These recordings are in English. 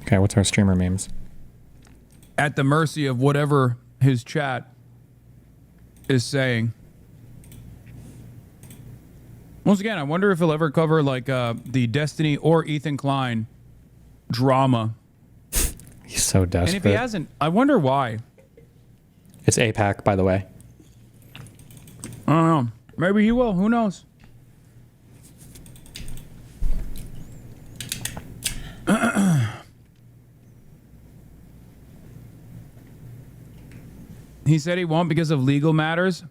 Okay, what's our streamer memes? At the mercy of whatever his chat is saying. Once again, I wonder if he'll ever cover like the Destiny or Ethan Klein drama. He's so desperate. And if he hasn't, I wonder why. It's APAC, by the way. I don't know. Maybe he will. Who knows? He said he won't because of legal matters.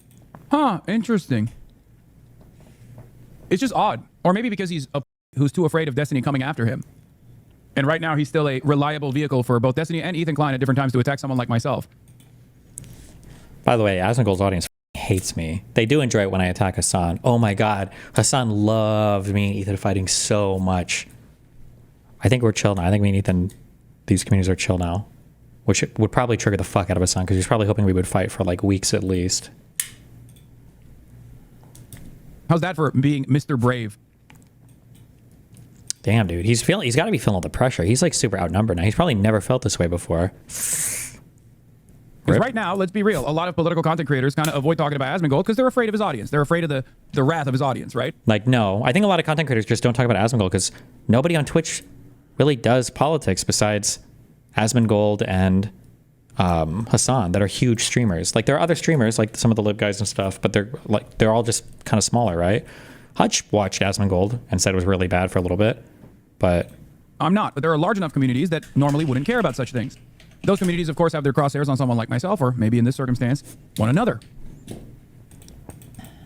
Huh, interesting. It's just odd. Or maybe because he's who's too afraid of Destiny coming after him. And right now he's still a reliable vehicle for both Destiny and Ethan Klein at different times to attack someone like myself. By the way, Asmongold's audience hates me. They do enjoy it when I attack Hasan. Oh my god. Hasan loved me and Ethan fighting so much. I think we're chill now. I think me and Ethan, these communities are chill now. Which would probably trigger the fuck out of Hasan because he's probably hoping we would fight for like weeks at least. How's that for being Mr. Brave? Damn, dude. He's got to be feeling all the pressure. He's like super outnumbered now. He's probably never felt this way before. Because right now, let's be real, a lot of political content creators kind of avoid talking about Asmongold because they're afraid of his audience. They're afraid of the wrath of his audience, right? Like, no. I think a lot of content creators just don't talk about Asmongold because nobody on Twitch really does politics besides Asmongold and Hasan that are huge streamers. Like, there are other streamers, like some of the lib guys and stuff, but they're all just kind of smaller, right? Hutch watched Asmongold and said it was really bad for a little bit, but... I'm not, but there are large enough communities that normally wouldn't care about such things. Those communities, of course, have their crosshairs on someone like myself, or maybe in this circumstance, one another.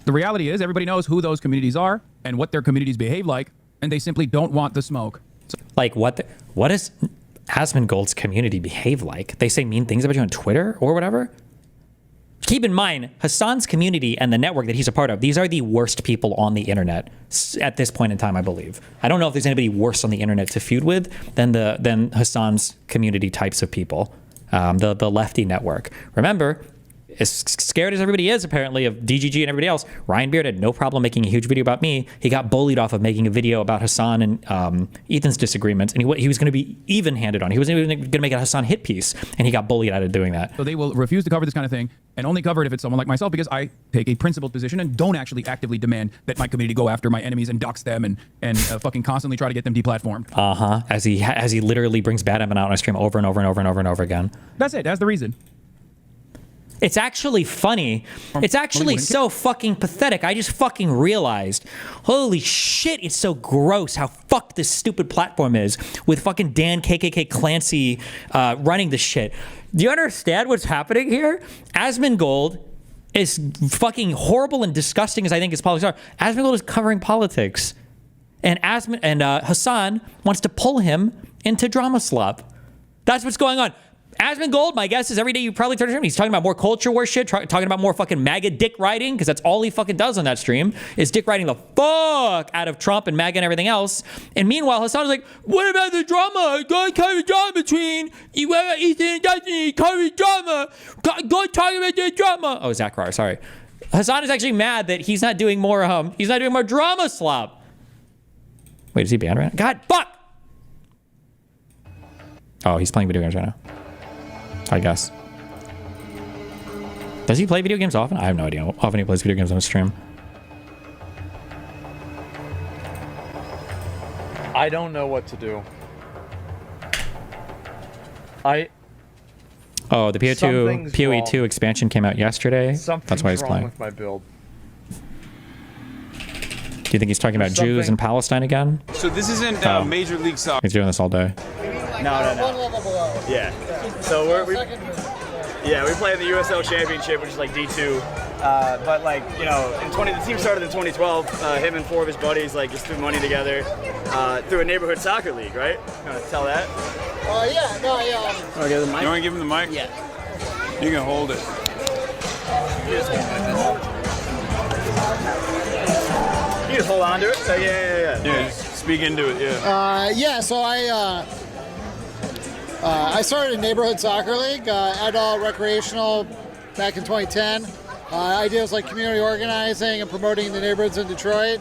The reality is everybody knows who those communities are and what their communities behave like, and they simply don't want the smoke. So, like, what does Asmongold's community behave like? They say mean things about you on Twitter or whatever? Keep in mind, Hasan's community and the network that he's a part of, these are the worst people on the internet at this point in time, I believe. I don't know if there's anybody worse on the internet to feud with than Hasan's community types of people, the lefty network. Remember, as scared as everybody is, apparently, of DGG and everybody else, Ryan Beard had no problem making a huge video about me. He got bullied off of making a video about Hasan and Ethan's disagreements, and he was going to be even-handed on. He wasn't even going to make a Hasan hit piece, and he got bullied out of doing that. So they will refuse to cover this kind of thing, and only cover it if it's someone like myself, because I take a principled position and don't actually actively demand that my community go after my enemies and dox them and fucking constantly try to get them deplatformed. As he literally brings bad Evan out on a stream over and over and over and over and over again. That's it. That's the reason. It's actually funny. It's actually so fucking pathetic. I just fucking realized, holy shit, it's so gross how fucked this stupid platform is with fucking Dan KKK Clancy running the shit. Do you understand what's happening here? Asmongold is fucking horrible and disgusting as I think his politics are. Asmongold is covering politics. And Hasan wants to pull him into drama slop. That's what's going on. Asmongold, my guess is every day you probably turn to him, he's talking about more culture war shit, talking about more fucking MAGA dick riding, because that's all he fucking does on that stream, is dick riding the fuck out of Trump and MAGA and everything else. And meanwhile, Hasan is like, what about the drama? Go cover drama between Ethan and Destiny, cover drama. Go talk about the drama. Oh, Zachar, sorry. Hasan is actually mad that he's not doing more drama slop. Wait, is he banned right now? God, fuck! Oh, he's playing video games right now. I guess. Does he play video games often? I have no idea how often he plays video games on his stream. I don't know what to do. Oh, the PoE2 expansion came out yesterday. That's why he's playing. With my build. Do you think he's talking about Jews in Palestine again? So this isn't Major League Soccer. He's doing this all day. No. One level below. Yeah. So we play in the USL Championship, which is like D2. But like, you know, the team started in 2012. Him and 4 of his buddies like just threw money together through a neighborhood soccer league, right? You want to tell that? Yeah. No, yeah. Want to give the mic? You want to give him the mic? Yeah. You can hold it. You just hold on to it. So yeah. Yeah, speak into it. Yeah. So I started a neighborhood soccer league, adult recreational, back in 2010. Ideas like community organizing and promoting the neighborhoods in Detroit,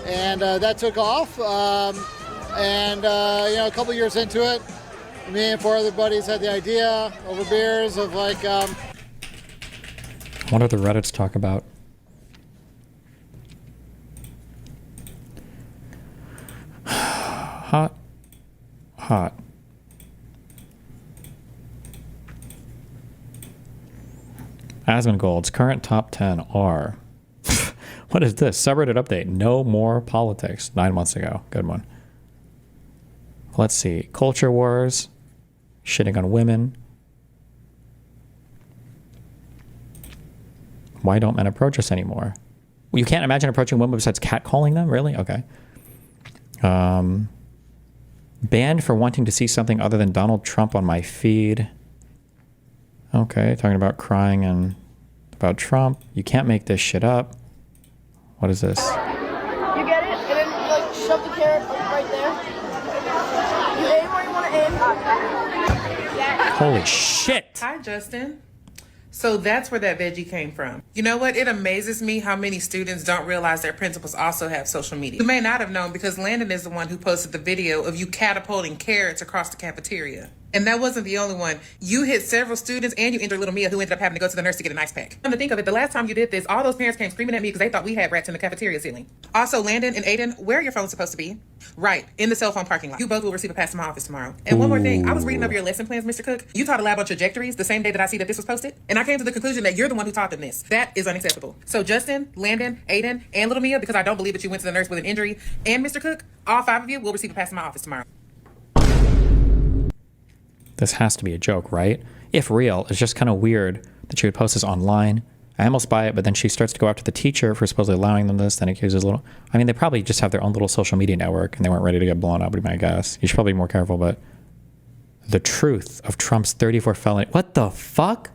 and that took off. A couple years into it, me and 4 other buddies had the idea over beers of like, what do the Reddits talk about? Hot. Asmongold's current top 10 are... What is this? Subreddit update. No more politics. 9 months ago. Good one. Let's see. Culture wars. Shitting on women. Why don't men approach us anymore? Well, you can't imagine approaching women besides catcalling them? Really? Okay. Banned for wanting to see something other than Donald Trump on my feed. Okay, talking about crying and about Trump. You can't make this shit up. What is this? You get it? And then like shove the carrot right there. You aim where you want to aim. Holy shit! Hi, Justin. So that's where that veggie came from. You know what? It amazes me how many students don't realize their principals also have social media. You may not have known because Landon is the one who posted the video of you catapulting carrots across the cafeteria. And that wasn't the only one. You hit several students and you injured little Mia, who ended up having to go to the nurse to get an ice pack. Come to think of it, the last time you did this, all those parents came screaming at me because they thought we had rats in the cafeteria ceiling. Also, Landon and Aiden, where are your phones supposed to be? Right, in the cell phone parking lot. You both will receive a pass to my office tomorrow. And one more thing, I was reading over your lesson plans, Mr. Cook. You taught a lab on trajectories the same day that I see that this was posted. And I came to the conclusion that you're the one who taught them this. That is unacceptable. So Justin, Landon, Aiden, and little Mia, because I don't believe that you went to the nurse with an injury, and Mr. Cook, all 5 of you will receive a pass to my office tomorrow. This has to be a joke, right? If real, it's just kind of weird that she would post this online. I almost buy it, but then she starts to go after the teacher for supposedly allowing them this, then accuses little... I mean, they probably just have their own little social media network, and they weren't ready to get blown up, would be my guess. You should probably be more careful, but... The truth of Trump's 34 felony... What the fuck?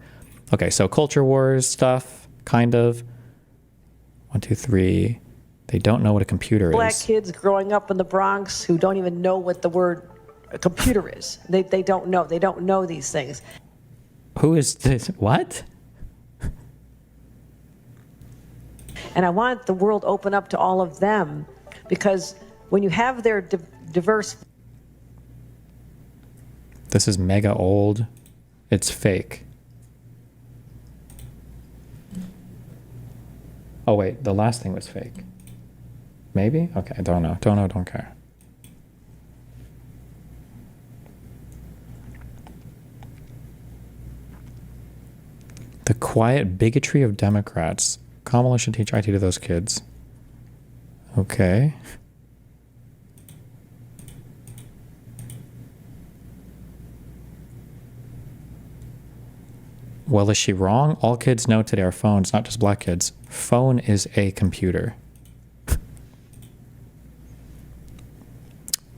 Okay, so culture wars stuff, kind of. 1, 2, 3. They don't know what a computer is. Black kids growing up in the Bronx who don't even know what the word a computer is. They don't know. They don't know these things. Who is this? What? And I want the world open up to all of them, because when you have their diverse... This is mega old. It's fake. Oh wait, the last thing was fake. Maybe? Okay, I don't know. Don't know, don't care. The quiet bigotry of Democrats. Kamala should teach IT to those kids. Okay. Well, is she wrong? All kids know today are phones, not just black kids. Phone is a computer.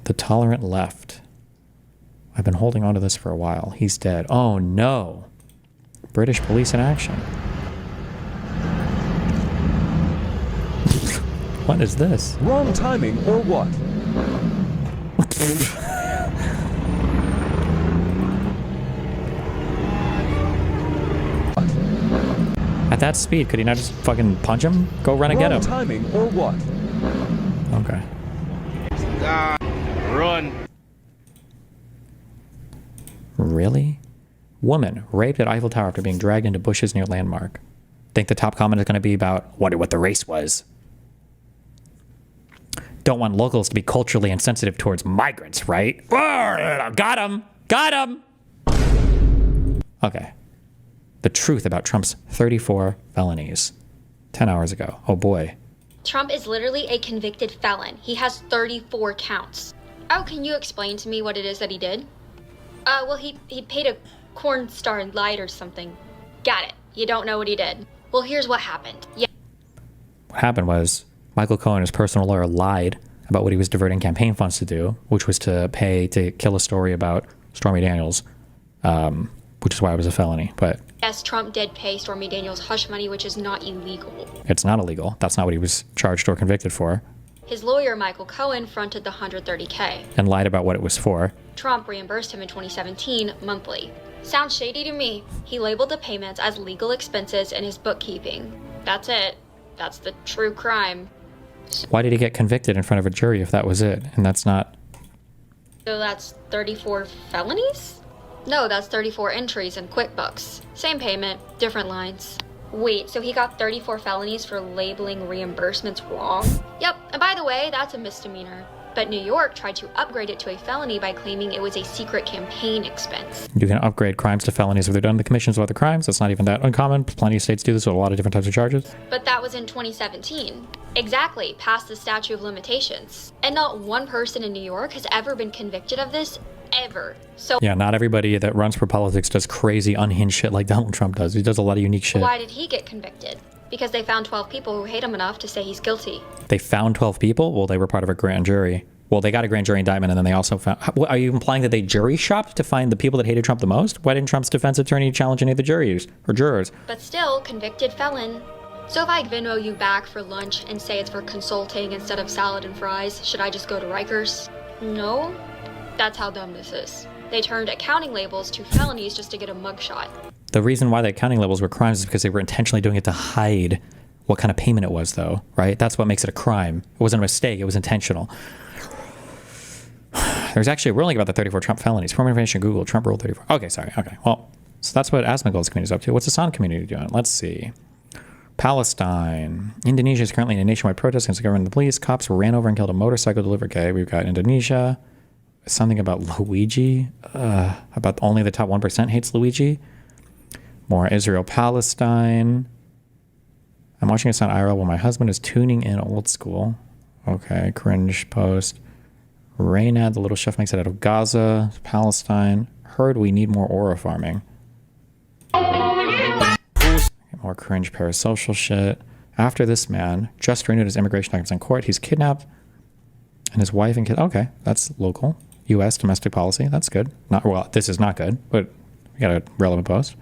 The tolerant left. I've been holding on to this for a while. He's dead. Oh no. British police in action. What is this? Wrong timing or what? At that speed, could he not just fucking punch him? Go run and get him. Wrong timing or what? Okay. Run. Really? Woman raped at Eiffel Tower after being dragged into bushes near landmark. Think the top comment is going to be about wonder what the race was. Don't want locals to be culturally insensitive towards migrants, right? Got him! Got him! Okay. The truth about Trump's 34 felonies. 10 hours ago. Oh boy. Trump is literally a convicted felon. He has 34 counts. Oh, can you explain to me what it is that he did? Well, he paid a corn star light or something. Got it. You don't know what he did. Well, here's what happened. Yeah. What happened was Michael Cohen, his personal lawyer, lied about what he was diverting campaign funds to do, which was to pay to kill a story about Stormy Daniels, which is why it was a felony. But yes, Trump did pay Stormy Daniels hush money, which is not illegal. It's not illegal. That's not what he was charged or convicted for. His lawyer, Michael Cohen, fronted the $130K. And lied about what it was for. Trump reimbursed him in 2017 monthly. Sounds shady to me. He labeled the payments as legal expenses in his bookkeeping. That's it. That's the true crime. Why did he get convicted in front of a jury if that was it? And that's not... So that's 34 felonies? No, that's 34 entries in QuickBooks. Same payment, different lines. Wait, so he got 34 felonies for labeling reimbursements wrong? Yep, and by the way, that's a misdemeanor. But New York tried to upgrade it to a felony by claiming it was a secret campaign expense. You can upgrade crimes to felonies if they're done in the commissions of other crimes. That's not even that uncommon. Plenty of states do this with a lot of different types of charges. But that was in 2017. Exactly, past the statute of limitations. And not one person in New York has ever been convicted of this, ever. So yeah, not everybody that runs for politics does crazy, unhinged shit like Donald Trump does. He does a lot of unique shit. Why did he get convicted? Because they found 12 people who hate him enough to say he's guilty. They found 12 people? Well, they were part of a grand jury. Well, they got a grand jury indictment, and then they also found... Are you implying that they jury shopped to find the people that hated Trump the most? Why didn't Trump's defense attorney challenge any of the juries or jurors? But still, convicted felon. So if I Venmo you back for lunch and say it's for consulting instead of salad and fries, should I just go to Rikers? No? That's how dumb this is. They turned accounting labels to felonies just to get a mugshot. The reason why the accounting labels were crimes is because they were intentionally doing it to hide what kind of payment it was, though, right? That's what makes it a crime. It wasn't a mistake. It was intentional. There's actually a ruling about the 34 Trump felonies. For more information, Google Trump Rule 34. Okay, sorry. Okay, well, so that's what Asmongold's community is up to. What's the Hasan community doing? Let's see. Palestine. Indonesia is currently in a nationwide protest against the government and the police. Cops ran over and killed a motorcycle delivery. Okay, we've got Indonesia. Something about Luigi. About only the top 1% hates Luigi. More Israel, Palestine. I'm watching this on IRL while my husband is tuning in old school. Okay, cringe post. Raynad, the little chef, makes it out of Gaza, Palestine. Heard we need more aura farming. More cringe parasocial shit. After this man just renewed his immigration documents in court, he's kidnapped and his wife and kid. Okay, that's local. U.S. domestic policy. That's good. Not well. This is not good, but we got a relevant post.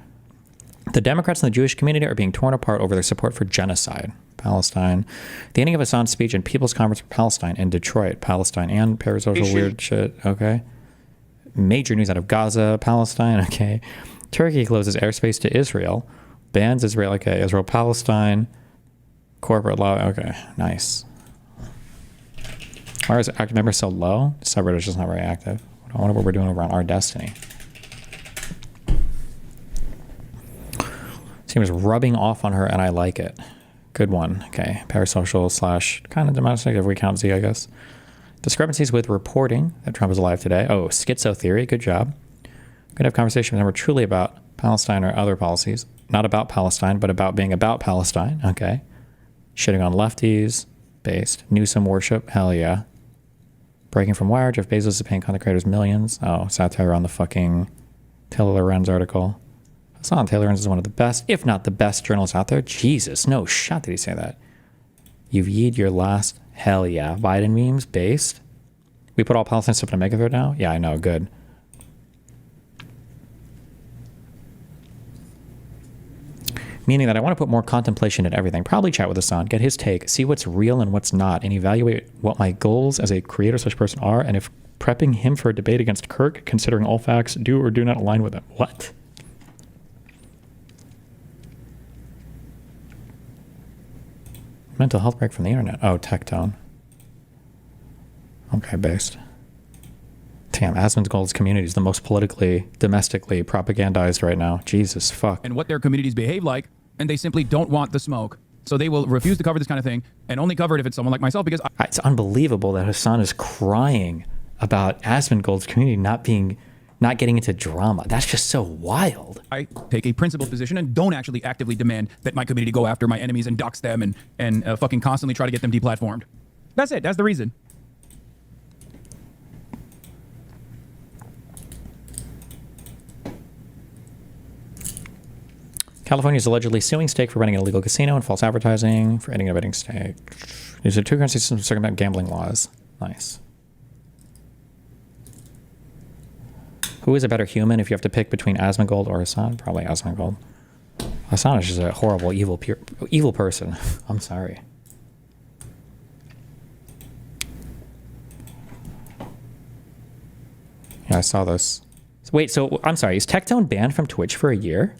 The Democrats in the Jewish community are being torn apart over their support for genocide. Palestine. The ending of Hasan's speech and People's Conference for Palestine in Detroit. Palestine and parasocial weird shit. Okay. Major news out of Gaza, Palestine. Okay. Turkey closes airspace to Israel. Bans Israel. Okay. Israel, Palestine. Corporate law. Okay. Nice. Why is active member so low? The subreddit is just not very active. I wonder what we're doing over on Our Destiny. Seems rubbing off on her, and I like it. Good one. Okay. Parasocial slash kind of domestic, if we count Z, I guess. Discrepancies with reporting that Trump is alive today. Oh, schizo theory. Good job. Going to have conversation with them. We're truly about Palestine or other policies. Not about Palestine, but about being about Palestine. Okay. Shitting on lefties. Based. Newsom worship. Hell yeah. Breaking from Wire. Jeff Bezos is paying content creators millions. Oh, satire on the fucking Taylor Lorenz article. Hasan Taylor Lorenz is one of the best, if not the best journalists out there. Jesus, no shot did he say that. You've yeed your last. Hell yeah. Biden memes. Based. We put all Palestine stuff in a mega thread now? Yeah, I know. Good. Meaning that I want to put more contemplation in everything. Probably chat with Hasan, get his take, see what's real and what's not, and evaluate what my goals as a creator/person are, and if prepping him for a debate against Kirk, considering all facts do or do not align with him. What? Mental health break from the internet. Oh, tech tone. Okay, based. Damn, Asmongold's community is the most politically, domestically propagandized right now. Jesus, fuck. And what their communities behave like, and they simply don't want the smoke. So they will refuse to cover this kind of thing, and only cover it if it's someone like myself, because it's unbelievable that Hasan is crying about Asmongold's community not getting into drama. That's just so wild. I take a principled position and don't actually actively demand that my community go after my enemies and dox them and fucking constantly try to get them deplatformed. That's it. That's the reason. California is allegedly suing Stake for running an illegal casino and false advertising for aiding and abetting Stake. These are two currency systems to circumvent gambling laws. Nice. Who is a better human if you have to pick between Asmongold or Hasan? Probably Asmongold. Hasan is just a horrible, evil person. I'm sorry. Yeah, I saw this. Wait, so I'm sorry. Is Tectone banned from Twitch for a year?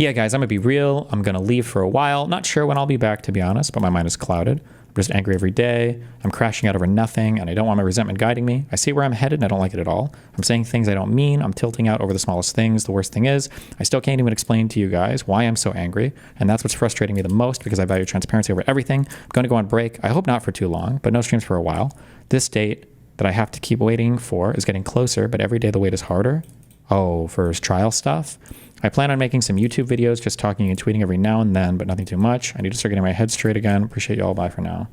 Yeah, guys, I'm gonna be real. I'm gonna leave for a while. Not sure when I'll be back, to be honest, but my mind is clouded. I'm just angry every day. I'm crashing out over nothing, and I don't want my resentment guiding me. I see where I'm headed, and I don't like it at all. I'm saying things I don't mean. I'm tilting out over the smallest things. The worst thing is, I still can't even explain to you guys why I'm so angry, and that's what's frustrating me the most because I value transparency over everything. I'm going to go on break. I hope not for too long, but no streams for a while. This date that I have to keep waiting for is getting closer, but every day the wait is harder. Oh, for his trial stuff? I plan on making some YouTube videos, just talking and tweeting every now and then, but nothing too much. I need to start getting my head straight again. Appreciate y'all. Bye for now.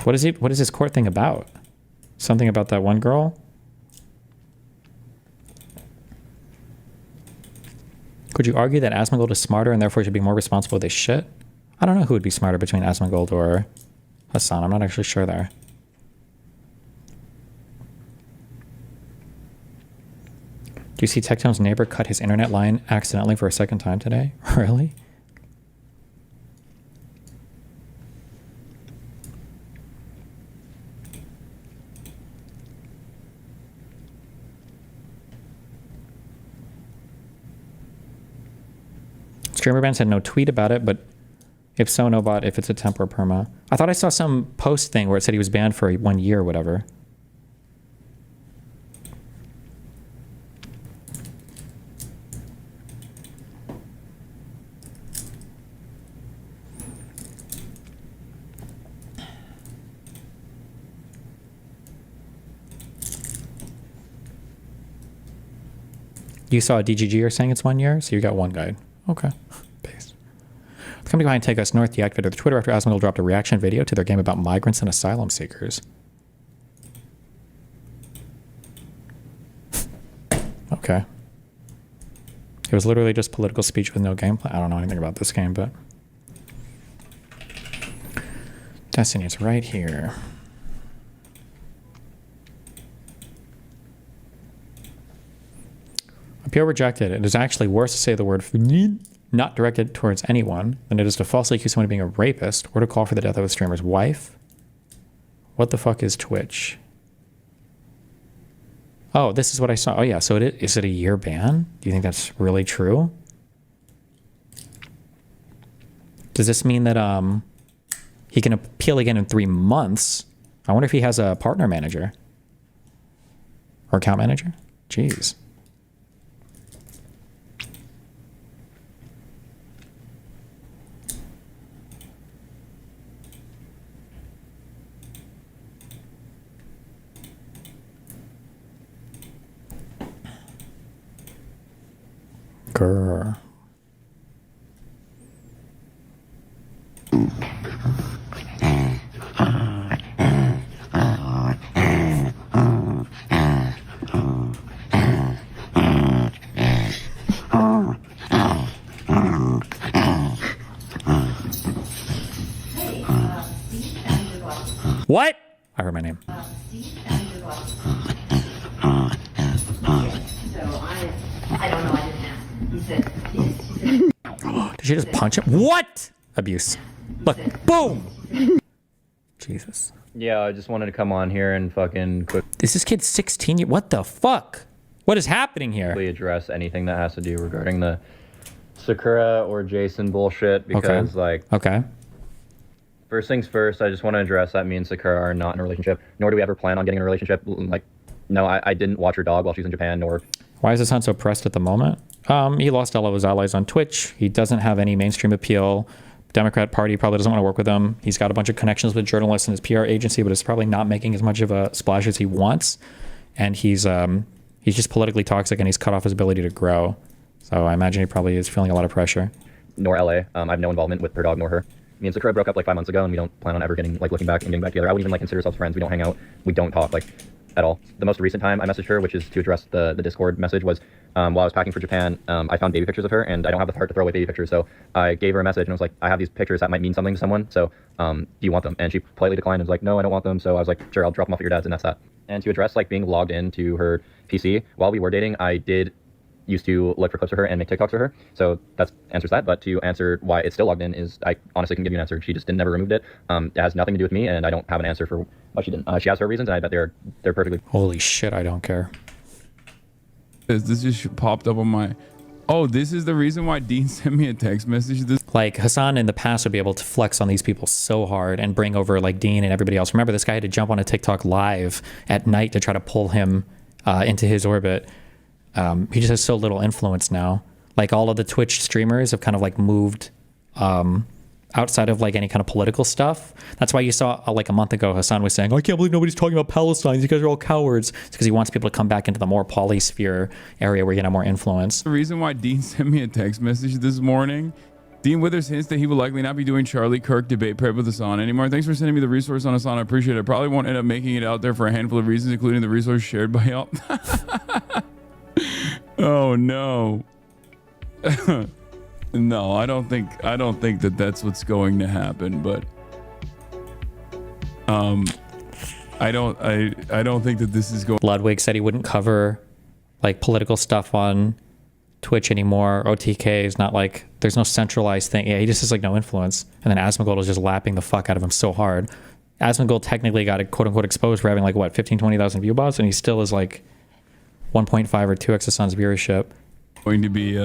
What is this court thing about? Something about that one girl? Could you argue that Asmongold is smarter and therefore should be more responsible with his shit? I don't know who would be smarter between Asmongold or Hasan. I'm not actually sure there. Do you see Tectone's neighbor cut his internet line accidentally for a second time today? Really? Streamer ban said no tweet about it, but if so, no bot if it's a temp or perma. I thought I saw some post thing where it said he was banned for 1 year or whatever. You saw a DGG are saying it's 1 year, so you got one guide. Okay. Based. The company behind Take Us North deactivated their Twitter after Asmongold dropped a reaction video to their game about migrants and asylum seekers. Okay. It was literally just political speech with no gameplay. I don't know anything about this game, but... Destiny, it's right here. Appeal rejected. It is actually worse to say the word not directed towards anyone than it is to falsely accuse someone of being a rapist or to call for the death of a streamer's wife. What the fuck is Twitch? Oh, this is what I saw. Oh yeah, so is it a year ban? Do you think that's really true? Does this mean that he can appeal again in 3 months? I wonder if he has a partner manager or account manager. Jeez. Grr. What? I heard my name. Did she just punch him? What? Abuse. Look, boom! Jesus. Yeah, I just wanted to come on here and fucking quickly This kid 16 years. What the fuck? What is happening here? address anything that has to do regarding the Sakura or Jason bullshit because Okay. First things first, I just want to address that me and Sakura are not in a relationship, nor do we ever plan on getting in a relationship. Like, no, I didn't watch her dog while she's in Japan, nor... Why is Hasan so pressed at the moment? He lost all of his allies on Twitch. He doesn't have any mainstream appeal. Democrat Party probably doesn't want to work with him. He's got a bunch of connections with journalists in his PR agency, but it's probably not making as much of a splash as he wants. And he's just politically toxic, and he's cut off his ability to grow. So I imagine he probably is feeling a lot of pressure. Nor LA. I have no involvement with her dog nor her. Me and Sakura broke up like 5 months ago, and we don't plan on ever looking back and getting back together. I wouldn't even consider ourselves friends. We don't hang out. We don't talk at all. The most recent time I messaged her, which is to address the Discord message, was while I was packing for Japan. I found baby pictures of her, and I don't have the heart to throw away baby pictures, so I gave her a message and was like, I have these pictures that might mean something to someone, so do you want them? And she politely declined and was like, no, I don't want them. So I was like, sure, I'll drop them off at your dad's, and that's that. And to address being logged into her PC while we were dating, I did used to look for clips of her and make TikToks of her, so that answers that. But to answer why it's still logged in is, I honestly can give you an answer. She just never removed it. It has nothing to do with me, and I don't have an answer for why she didn't. She has her reasons, and I bet they're perfectly... Holy shit, I don't care. This just popped up on my... Oh, this is the reason why Dean sent me a text message. Like, Hasan in the past would be able to flex on these people so hard and bring over, like, Dean and everybody else. Remember, this guy had to jump on a TikTok live at night to try to pull him into his orbit. He just has so little influence now. Like, all of the Twitch streamers have kind of, like, moved outside of, like, any kind of political stuff. That's why you saw, like, a month ago, Hasan was saying, I can't believe nobody's talking about Palestine. You guys are all cowards. It's because he wants people to come back into the more polysphere area where you can have more influence. The reason why Dean sent me a text message this morning, Dean Withers hints that he will likely not be doing Charlie Kirk debate prep with Hasan anymore. Thanks for sending me the resource on Hasan. I appreciate it. I probably won't end up making it out there for a handful of reasons, including the resource shared by y'all. Oh, no. No, I don't think that that's what's going to happen, but I don't think that this is going. Ludwig said he wouldn't cover like political stuff on Twitch anymore. OTK is not like, there's no centralized thing. Yeah, he just has like no influence. And then Asmongold is just lapping the fuck out of him so hard. Asmongold technically got a quote unquote exposed for having like what, 15-20,000 view bots, and he still is like 1.5 or 2x Hasan's viewership. Going to be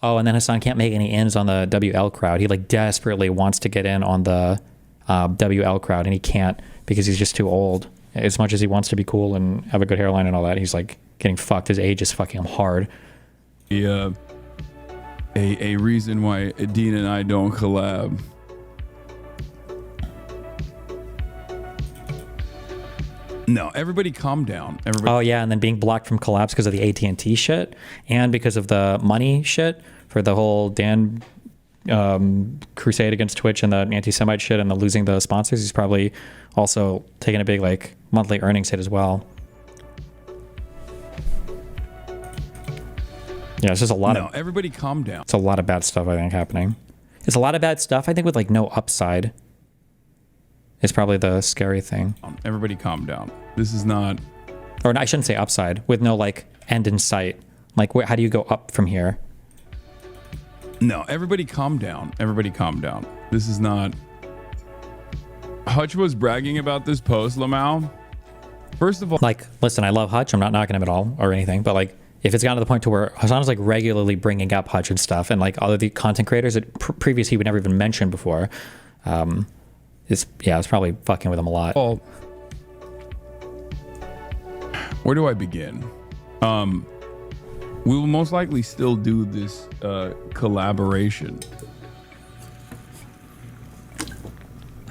Oh, and then Hasan can't make any ends on the WL crowd. He like desperately wants to get in on the WL crowd, and he can't because he's just too old. As much as he wants to be cool and have a good hairline and all that, he's like getting fucked. His age is fucking him hard. Yeah, a reason why Dean and I don't collab. No, everybody calm down. Everybody. Oh yeah, and then being blocked from collabs because of the AT&T shit, and because of the money shit for the whole Dan crusade against Twitch and the anti-Semite shit and the losing the sponsors. He's probably also taking a big like monthly earnings hit as well. Yeah, it's just a lot of. Everybody calm down. It's a lot of bad stuff I think happening. It's a lot of bad stuff I think with like no upside. Is probably the scary thing. Everybody calm down. This is not... Or I shouldn't say upside, with no like end in sight. Like how do you go up from here? No, everybody calm down. Everybody calm down. This is not... Hutch was bragging about this post, Lamau. First of all... Like, listen, I love Hutch. I'm not knocking him at all or anything, but like, if it's gotten to the point to where Hasan is like regularly bringing up Hutch and stuff, and like other the content creators that previously he would never even mention before, it's probably fucking with him a lot. Well, where do I begin? We will most likely still do this collaboration,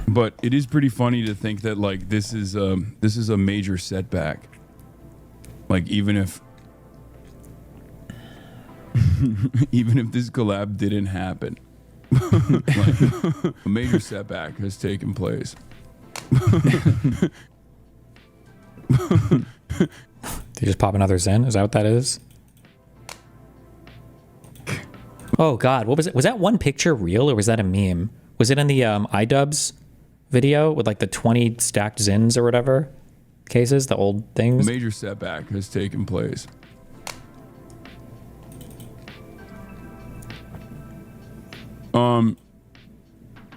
but it is pretty funny to think that like this is a major setback. Like even if this collab didn't happen. Like, a major setback has taken place. Do you just pop another Zen? Is that what that is? Oh God, what was it? Was that one picture real or was that a meme? Was it in the iDubbbz video with like the 20 stacked Zins or whatever cases, the old things? A major setback has taken place.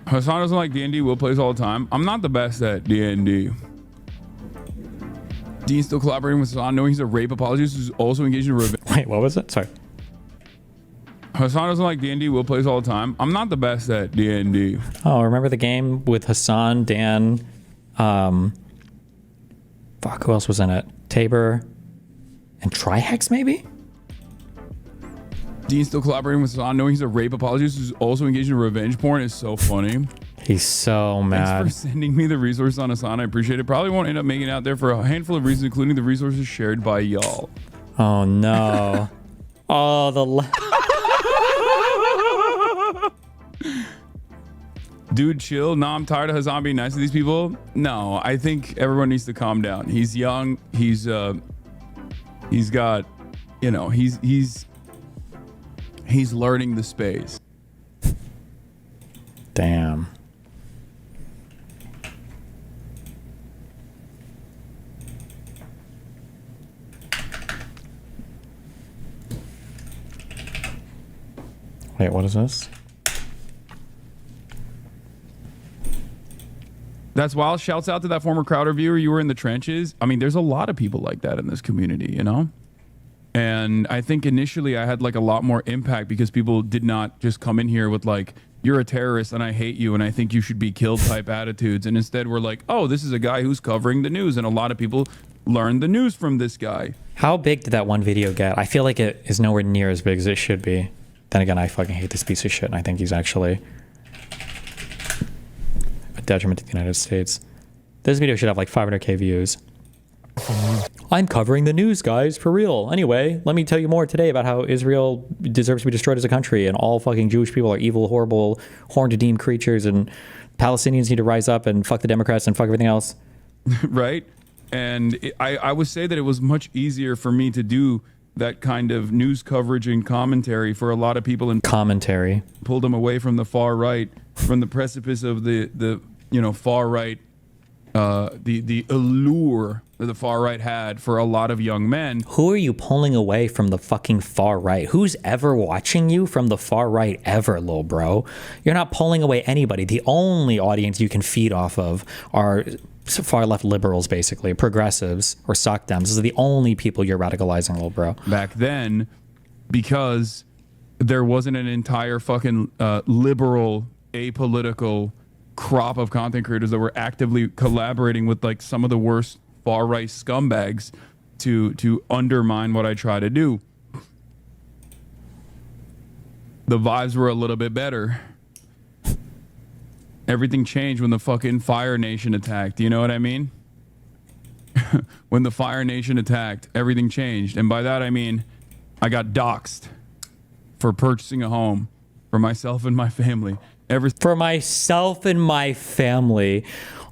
Hasan doesn't like D&D. Will plays all the time. I'm not the best at D&D. Dean's still collaborating with Hasan, knowing he's a rape apologist who's also engaged in revenge. Wait, what was it? Sorry. Hasan doesn't like D&D. Will plays all the time. I'm not the best at D&D. Oh, remember the game with Hasan, Dan, fuck, who else was in it? Tabor and Trihex, maybe? Dean's still collaborating with Hasan, knowing he's a rape apologist who's also engaged in revenge porn is so funny. He's so mad. Thanks for sending me the resource on Hasan. I appreciate it. Probably won't end up making it out there for a handful of reasons, including the resources shared by y'all. Oh no. Oh, Dude, chill. No, I'm tired of Hasan being nice to these people. No, I think everyone needs to calm down. He's young. He's got, you know, he's learning the space. Damn. Wait, what is this? That's wild. Shouts out to that former Crowder viewer. You were in the trenches. I mean, there's a lot of people like that in this community, you know? And I think initially I had like a lot more impact because people did not just come in here with like, you're a terrorist and I hate you and I think you should be killed type attitudes. And instead we're like, oh, this is a guy who's covering the news. And a lot of people learned the news from this guy. How big did that one video get? I feel like it is nowhere near as big as it should be. Then again, I fucking hate this piece of shit and I think he's actually a detriment to the United States. This video should have like 500k views. I'm covering the news, guys, for real. Anyway, let me tell you more today about how Israel deserves to be destroyed as a country and all fucking Jewish people are evil, horrible, horned-deemed creatures and Palestinians need to rise up and fuck the Democrats and fuck everything else. Right? And I would say that it was much easier for me to do that kind of news coverage and commentary for a lot of people. And commentary. Pulled them away from the far right, from the precipice of the far right, the allure that the far right had for a lot of young men. Who are you pulling away from the fucking far right? Who's ever watching you from the far right ever, little bro? You're not pulling away anybody. The only audience you can feed off of are far left liberals, basically, progressives or sock dems. Those are the only people you're radicalizing, little bro. Back then, because there wasn't an entire fucking liberal, apolitical crop of content creators that were actively collaborating with like some of the worst far right scumbags to undermine what I try to do. The vibes were a little bit better. Everything changed when the fucking Fire Nation attacked. You know what I mean? When the Fire Nation attacked, everything changed. And by that I mean I got doxxed for purchasing a home for myself and my family. For myself and my family.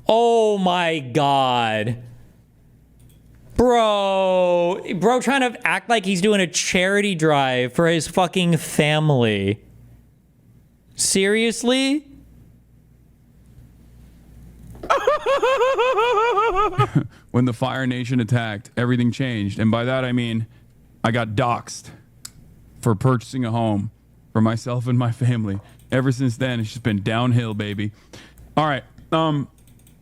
Oh my God. Bro trying to act like he's doing a charity drive for his fucking family. Seriously? When the Fire Nation attacked, everything changed. And by that I mean I got doxxed for purchasing a home for myself and my family. Ever since then, it's just been downhill, baby. All right.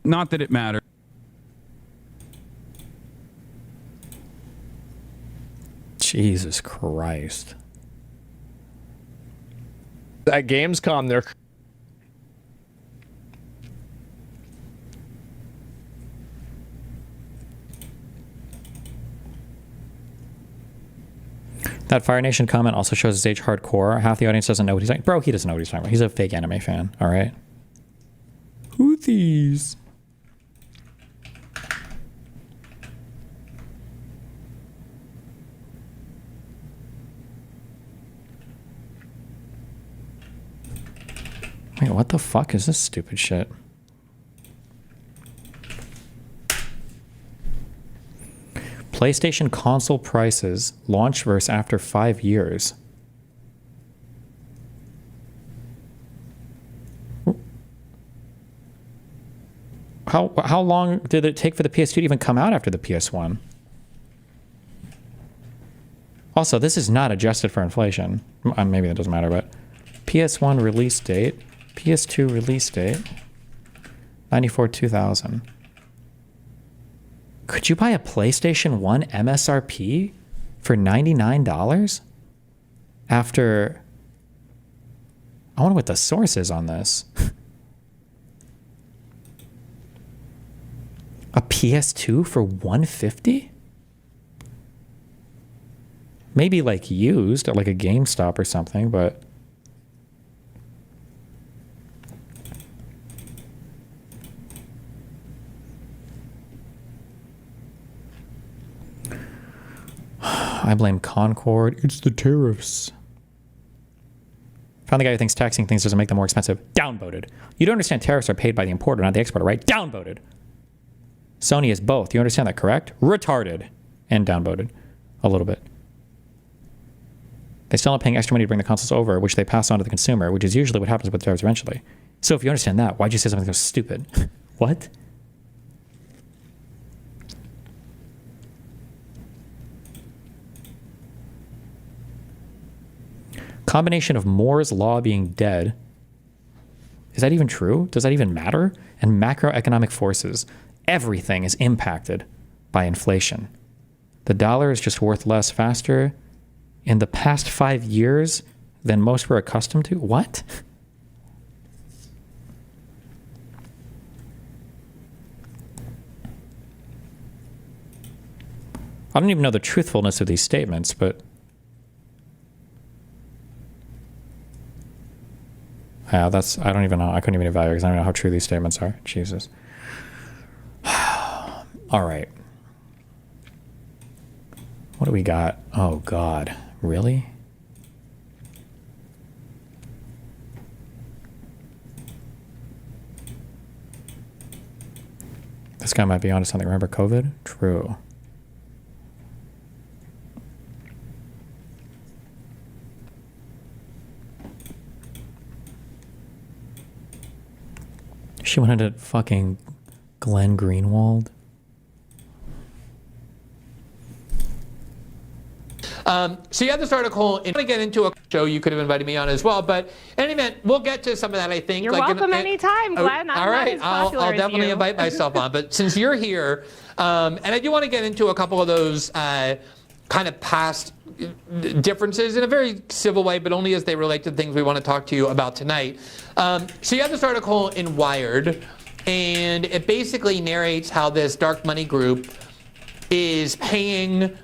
Not that it matters. Jesus Christ. At Gamescom, they're... That Fire Nation comment also shows his age hardcore. Half the audience doesn't know what he's saying. Bro, he doesn't know what he's talking about. He's a fake anime fan, all right? Houthis. Wait, what the fuck is this stupid shit? PlayStation console prices launch versus after 5 years. How long did it take for the PS2 to even come out after the PS1? Also, this is not adjusted for inflation. Maybe that doesn't matter, but PS1 release date, PS2 release date, 94-2000. Could you buy a PlayStation 1 MSRP for $99? After... I wonder what the source is on this. A PS2 for $150? Maybe like used at like a GameStop or something, but... I blame Concord. It's the tariffs. Found the guy who thinks taxing things doesn't make them more expensive. Downvoted. You don't understand tariffs are paid by the importer, not the exporter, right? Downvoted. Sony is both. You understand that, correct? Retarded. And downvoted. A little bit. They still end up paying extra money to bring the consoles over, which they pass on to the consumer, which is usually what happens with tariffs eventually. So if you understand that, why'd you say something so stupid? What? Combination of Moore's law being dead. Is that even true? Does that even matter? And macroeconomic forces. Everything is impacted by inflation. The dollar is just worth less faster in the past 5 years than most were accustomed to. What? I don't even know the truthfulness of these statements, but yeah, I don't even know. I couldn't even evaluate because I don't know how true these statements are. Jesus. All right. What do we got? Oh, God. Really? This guy might be onto something. Remember COVID? True. She went into fucking Glenn Greenwald. So you had this article, and to get into a show you could have invited me on as well, but in any event, we'll get to some of that, I think. You're welcome anytime, Glenn. All right, I'll definitely invite myself on, but since you're here, and I do want to get into a couple of those kind of past differences in a very civil way, but only as they relate to things we want to talk to you about tonight. So you have this article in Wired, and it basically narrates how this dark money group is paying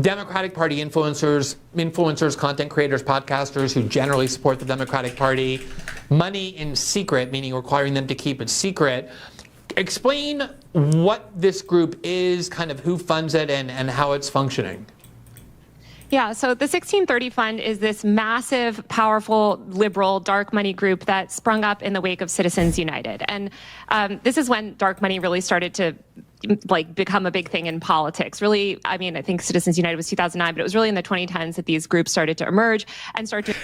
Democratic Party influencers, content creators, podcasters who generally support the Democratic Party, money in secret, meaning requiring them to keep it secret. Explain what this group is, kind of who funds it, and how it's functioning. Yeah, so the 1630 Fund is this massive, powerful, liberal, dark money group that sprung up in the wake of Citizens United. And this is when dark money really started to become a big thing in politics. Really, I mean, I think Citizens United was 2009, but it was really in the 2010s that these groups started to emerge and start to...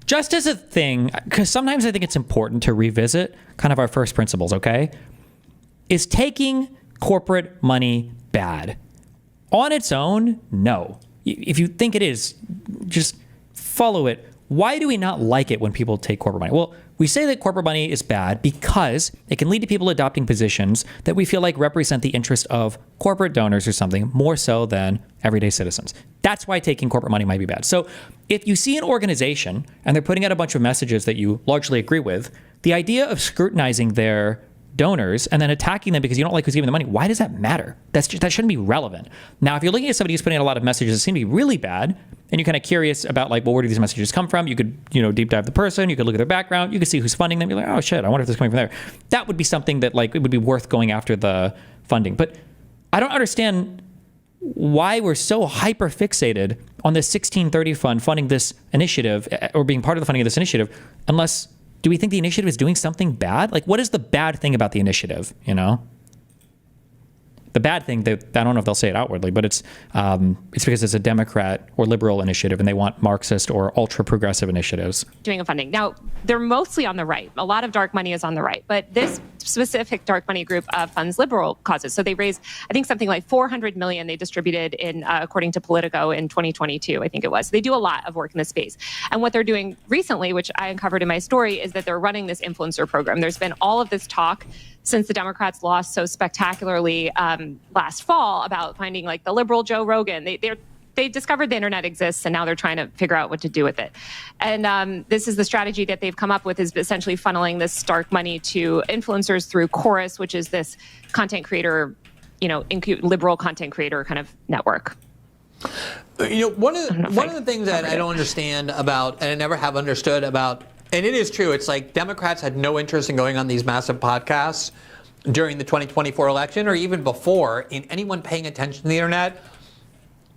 Just as a thing, because sometimes I think it's important to revisit kind of our first principles, okay? Is taking corporate money bad? On its own, no. If you think it is, just follow it. Why do we not like it when people take corporate money? Well, we say that corporate money is bad because it can lead to people adopting positions that we feel like represent the interest of corporate donors or something more so than everyday citizens. That's why taking corporate money might be bad. So if you see an organization and they're putting out a bunch of messages that you largely agree with, the idea of scrutinizing their donors and then attacking them because you don't like who's giving the money, why does that matter? That shouldn't be relevant. Now, if you're looking at somebody who's putting out a lot of messages that seem to be really bad, and you're kind of curious about where do these messages come from, you could, deep dive the person, you could look at their background, you could see who's funding them, you're like, oh shit, I wonder if this is coming from there. That would be something that it would be worth going after the funding. But I don't understand why we're so hyper fixated on the 1630 Fund funding this initiative or being part of the funding of this initiative, unless do we think the initiative is doing something bad? What is the bad thing about the initiative, The bad thing, I don't know if they'll say it outwardly, but it's because it's a Democrat or liberal initiative and they want Marxist or ultra-progressive initiatives. Doing a funding. Now, they're mostly on the right. A lot of dark money is on the right, but this specific dark money group funds liberal causes. So they raised, I think, something like $400 million they distributed in, according to Politico, in 2022, I think it was. So they do a lot of work in this space. And what they're doing recently, which I uncovered in my story, is that they're running this influencer program. There's been all of this talk since the Democrats lost so spectacularly last fall about finding the liberal Joe Rogan. They discovered the internet exists and now they're trying to figure out what to do with it. And this is the strategy that they've come up with, is essentially funneling this dark money to influencers through Chorus, which is this content creator, liberal content creator kind of network. One of the things that I don't understand about, and I never have understood about, and it is true, it's Democrats had no interest in going on these massive podcasts during the 2024 election or even before, and anyone paying attention to the internet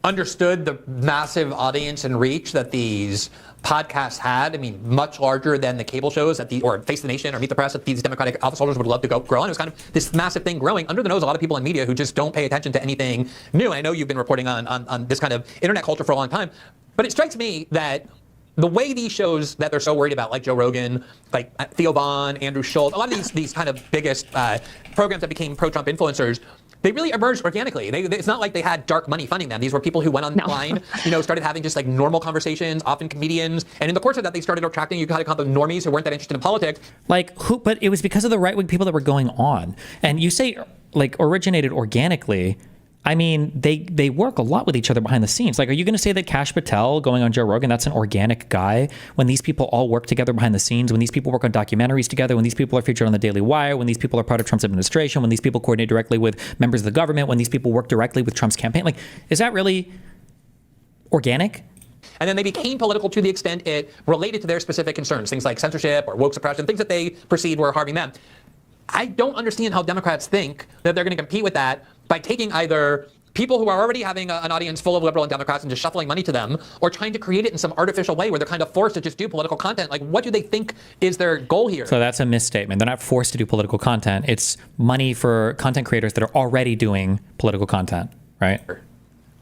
understood the massive audience and reach that these podcasts had. I mean, much larger than the cable shows or Face the Nation or Meet the Press that these Democratic office holders would love to grow on. It was kind of this massive thing growing under the nose of a lot of people in media who just don't pay attention to anything new. And I know you've been reporting on this kind of internet culture for a long time, but it strikes me that the way these shows that they're so worried about, like Joe Rogan, like Theo Vaughn, Andrew Schultz, a lot of these kind of biggest programs that became pro-Trump influencers, they really emerged organically. It's not like they had dark money funding them. These were people who went online, started having just normal conversations, often comedians. And in the course of that, they started attracting, you kind of call them normies who weren't that interested in politics. But it was because of the right-wing people that were going on. And you say, originated organically. I mean, they work a lot with each other behind the scenes. Like, are you going to say that Kash Patel going on Joe Rogan, that's an organic guy, when these people all work together behind the scenes, when these people work on documentaries together, when these people are featured on the Daily Wire, when these people are part of Trump's administration, when these people coordinate directly with members of the government, when these people work directly with Trump's campaign? Like, is that really organic? And then they became political to the extent it related to their specific concerns, things like censorship or woke suppression, things that they perceived were harming them. I don't understand how Democrats think that they're going to compete with that by taking either people who are already having an audience full of liberal and Democrats and just shuffling money to them, or trying to create it in some artificial way where they're kind of forced to just do political content. Like, what do they think is their goal here? So that's a misstatement. They're not forced to do political content. It's money for content creators that are already doing political content, right?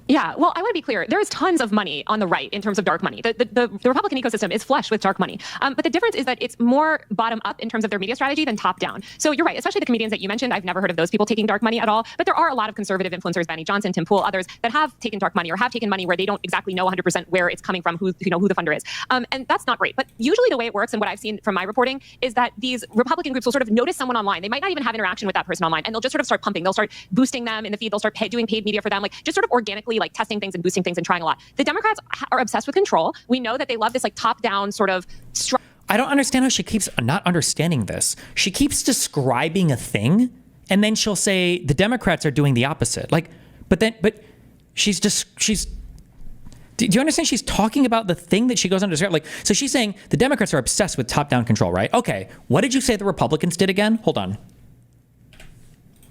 Yeah, well, I want to be clear. There is tons of money on the right in terms of dark money. The Republican ecosystem is flush with dark money. But the difference is that it's more bottom up in terms of their media strategy than top down. So you're right, especially the comedians that you mentioned. I've never heard of those people taking dark money at all. But there are a lot of conservative influencers, Benny Johnson, Tim Pool, others, that have taken dark money or have taken money where they don't exactly know 100% where it's coming from, who the funder is. And that's not great. But usually the way it works and what I've seen from my reporting is that these Republican groups will sort of notice someone online. They might not even have interaction with that person online, and they'll just sort of start pumping. They'll start boosting them in the feed. They'll start doing paid media for them, like just sort of organically like testing things and boosting things and trying a lot. The Democrats are obsessed with control. We know that they love this like top-down sort of I don't understand how she keeps not understanding this. She keeps describing a thing, and then she'll say the Democrats are doing the opposite. Like, but she's do you understand? She's talking about the thing that she goes on to describe. Like, so she's saying the Democrats are obsessed with top-down control, right? Okay, what did you say the Republicans did again? Hold on.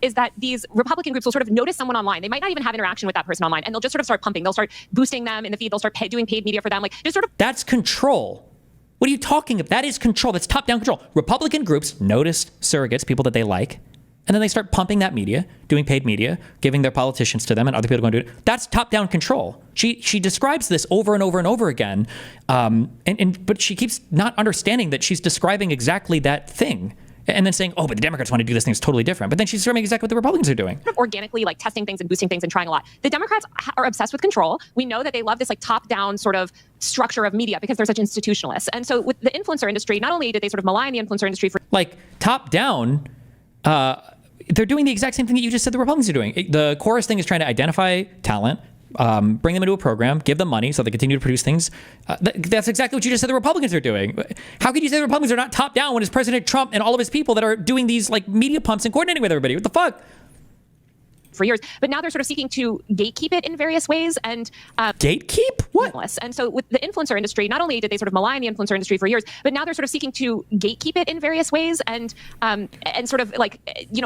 Is that these Republican groups will sort of notice someone online. They might not even have interaction with that person online, and they'll just sort of start pumping. They'll start boosting them in the feed. They'll start doing paid media for them, like just sort of. That's control. What are you talking about? That is control. That's top-down control. Republican groups noticed surrogates, people that they like, and then they start pumping that media, doing paid media, giving their politicians to them, and other people going to do it. That's top-down control. She describes this over and over and over again, but she keeps not understanding that she's describing exactly that thing. And then saying, oh, but the Democrats want to do this thing, it's totally different. But then she's describing exactly what the Republicans are doing. Organically, like testing things and boosting things and trying a lot. The Democrats are obsessed with control. We know that they love this like top-down sort of structure of media because they're such institutionalists. And so with the influencer industry, not only did they sort of malign the influencer industry for like top-down, they're doing the exact same thing that you just said the Republicans are doing. The chorus thing is trying to identify talent, bring them into a program, give them money so they continue to produce things. That's exactly what you just said the Republicans are doing. How could you say the Republicans are not top down when it's President Trump and all of his people that are doing these like media pumps and coordinating with everybody? What the fuck? For years, but now they're sort of seeking to gatekeep it in various ways. And gatekeep what? And so with the influencer industry, not only did they sort of malign the influencer industry for years, but now they're sort of seeking to gatekeep it in various ways and sort of like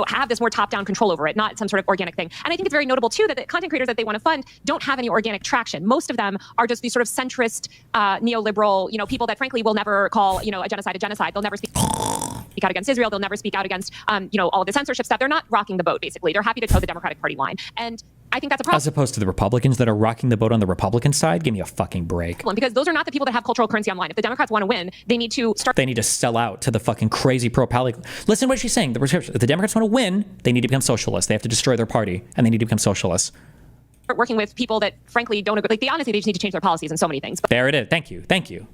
have this more top-down control over it, not some sort of organic thing. And I think it's very notable too that the content creators that they want to fund don't have any organic traction. Most of them are just these sort of centrist, neoliberal, people that frankly will never call a genocide a genocide. They'll never speak out against Israel. They'll never speak out against all of the censorship stuff. They're not rocking the boat. Basically, they're happy to toe the Democratic Party line, and I think that's a problem. As opposed to the Republicans that are rocking the boat on the Republican side. Give me a fucking break. Because those are not the people that have cultural currency online. If the Democrats want to win, they need to start. They need to sell out to the fucking crazy pro-Pally. Listen to what she's saying. The prescription. If the Democrats want to win, they need to become socialists. They have to destroy their party, and they need to become socialists. Working with people that frankly don't agree. Like they honestly, they just need to change their policies in so many things. There it is. Thank you.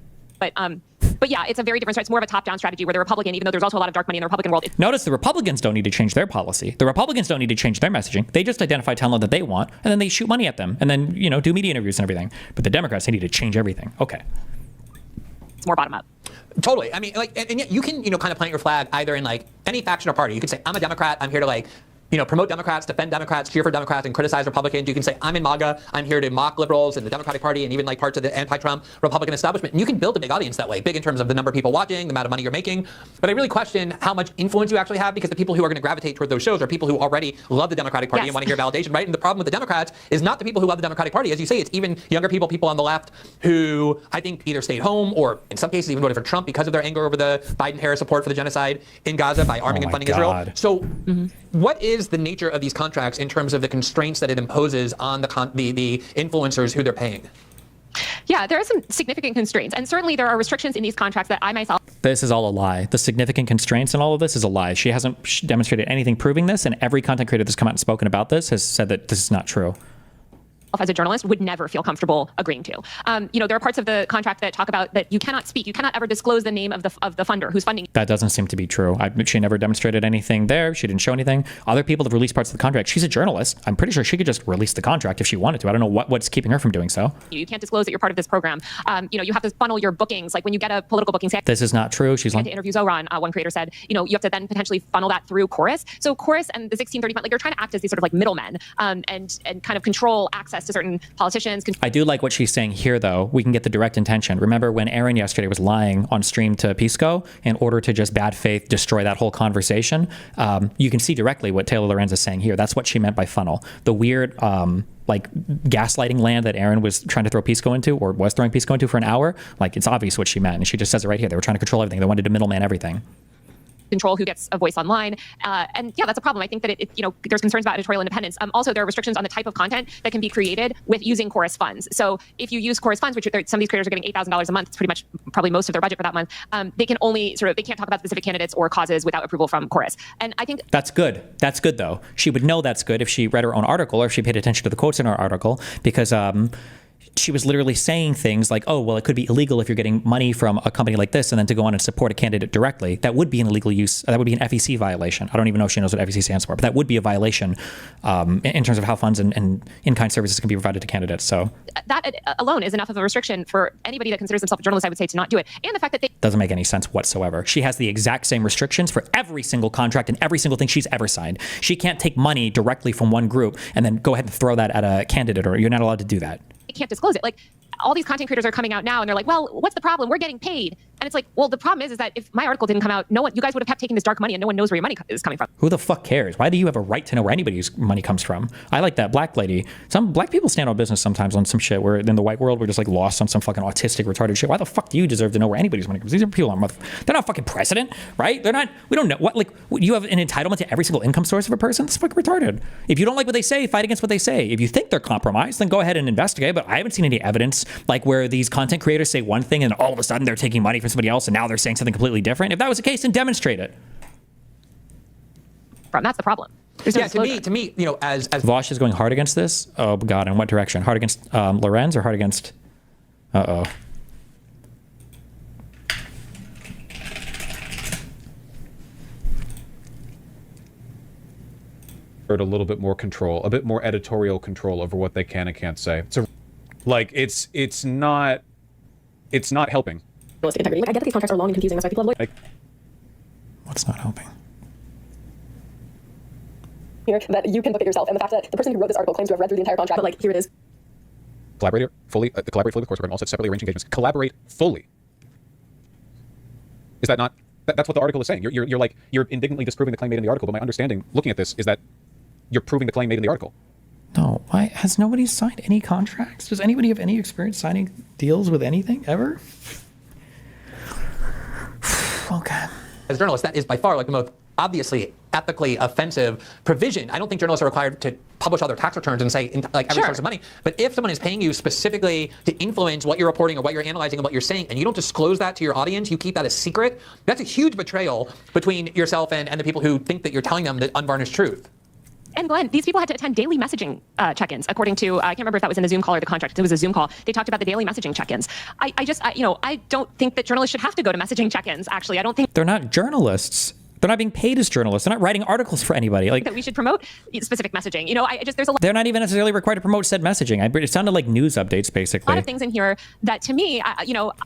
But yeah, it's a very different. It's more of a top-down strategy where the Republican, even though there's also a lot of dark money in the Republican world. Notice the Republicans don't need to change their policy. The Republicans don't need to change their messaging. They just identify talent that they want, and then they shoot money at them, and then do media interviews and everything. But the Democrats, they need to change everything. Okay. It's more bottom up. Totally. I mean, and yet you can kind of plant your flag either in like any faction or party. You can say, I'm a Democrat. I'm here to promote Democrats, defend Democrats, cheer for Democrats, and criticize Republicans. You can say, I'm in MAGA. I'm here to mock liberals and the Democratic Party and even like parts of the anti-Trump Republican establishment. And you can build a big audience that way, big in terms of the number of people watching, the amount of money you're making. But I really question how much influence you actually have, because the people who are going to gravitate toward those shows are people who already love the Democratic Party and want to hear validation, right? And the problem with the Democrats is not the people who love the Democratic Party. As you say, it's even younger people on the left who I think either stayed home or in some cases even voted for Trump because of their anger over the Biden-Harris support for the genocide in Gaza by arming and funding Israel. So what is the nature of these contracts in terms of the constraints that it imposes on the influencers who they're paying? Yeah, there are some significant constraints, and certainly there are restrictions in these contracts that I myself. This is all a lie. The significant constraints and all of this is a lie. She hasn't demonstrated anything proving this, and every content creator that's come out and spoken about this has said that this is not true. as a journalist would never feel comfortable agreeing to. There are parts of the contract that talk about that you cannot speak, you cannot ever disclose the name of the funder who's funding. That doesn't seem to be true. She never demonstrated anything there. She didn't show anything. Other people have released parts of the contract. She's a journalist. I'm pretty sure she could just release the contract if she wanted to. I don't know what's keeping her from doing so. You can't disclose that you're part of this program. You have to funnel your bookings. Like when you get a political booking, say, this is not true. She's to interview Zoran. One creator said, you have to then potentially funnel that through Chorus. So Chorus and the 1630 fund, like you're trying to act as these sort of like middlemen and kind of control access to certain politicians. I do like what she's saying here, though. We can get the direct intention. Remember when Aaron yesterday was lying on stream to Pisco in order to just bad faith destroy that whole conversation? You can see directly what Taylor Lorenz is saying here. That's what she meant by funnel. The weird gaslighting land that Aaron was trying to throw Pisco into, or was throwing Pisco into for an hour, like it's obvious what she meant. And she just says it right here. They were trying to control everything. They wanted to middleman everything. Control who gets a voice online. And yeah, that's a problem. I think that there's concerns about editorial independence. Also, there are restrictions on the type of content that can be created with using Chorus funds. So if you use Chorus funds, which some of these creators are getting $8,000 a month, it's pretty much probably most of their budget for that month, they can only they can't talk about specific candidates or causes without approval from Chorus. And I think that's good. That's good, though. She would know that's good if she read her own article or if she paid attention to the quotes in her article, because she was literally saying things like, oh, well, it could be illegal if you're getting money from a company like this and then to go on and support a candidate directly. That would be an illegal use. That would be an FEC violation. I don't even know if she knows what FEC stands for, but that would be a violation in terms of how funds and in-kind services can be provided to candidates. So that alone is enough of a restriction for anybody that considers themselves a journalist, I would say, to not do it. And the fact that they doesn't make any sense whatsoever. She has the exact same restrictions for every single contract and every single thing she's ever signed. She can't take money directly from one group and then go ahead and throw that at a candidate, or you're not allowed to do that. Can't disclose it. Like all these content creators are coming out now and they're like, well, what's the problem? We're getting paid. And it's like, well, the problem is that if my article didn't come out, you guys would have kept taking this dark money and no one knows where your money is coming from. Who the fuck cares? Why do you have a right to know where anybody's money comes from? I like that black lady. Some black people stand on business sometimes on some shit where in the white world we're just like lost on some fucking autistic, retarded shit. Why the fuck do you deserve to know where anybody's money comes from? These are people, they're not fucking president, right? They're not, we don't know what, like, you have an entitlement to every single income source of a person? That's fucking retarded. If you don't like what they say, fight against what they say. If you think they're compromised, then go ahead and investigate. But I haven't seen any evidence like where these content creators say one thing and all of a sudden they're taking money from somebody else and now they're saying something completely different. If that was the case, then demonstrate it. That's the problem. Yeah, to me, as Vosh is going hard against this. Oh God, in what direction? Hard against Lorenz or hard against? A little bit more control, a bit more editorial control over what they can and can't say. So, like, it's not helping. Integrity. Like, I get that these contracts are long and confusing. That's why people avoid. What's not helping? Here, that you can book it yourself, and the fact that the person who wrote this article claims to have read through the entire contract, but like, here it is. Collaborate fully with course program, all set separately arranged engagements. Collaborate fully. Is that not? That's what the article is saying. You're indignantly disproving the claim made in the article. But my understanding, looking at this, is that you're proving the claim made in the article. No, why has nobody signed any contracts? Does anybody have any experience signing deals with anything ever? Okay. As journalists, that is by far like the most obviously ethically offensive provision. I don't think journalists are required to publish all their tax returns and say like every source of money. But if someone is paying you specifically to influence what you're reporting or what you're analyzing and what you're saying, and you don't disclose that to your audience, you keep that a secret, that's a huge betrayal between yourself and the people who think that you're telling them the unvarnished truth. And Glenn, these people had to attend daily messaging check-ins, according to, I can't remember if that was in the Zoom call or the contract. It was a Zoom call. They talked about the daily messaging check-ins. I don't think that journalists should have to go to messaging check-ins, actually. I don't think... They're not journalists. They're not being paid as journalists. They're not writing articles for anybody. Like that we should promote specific messaging. There's a lot. They're not even necessarily required to promote said messaging. It sounded like news updates, basically. A lot of things in here that, to me,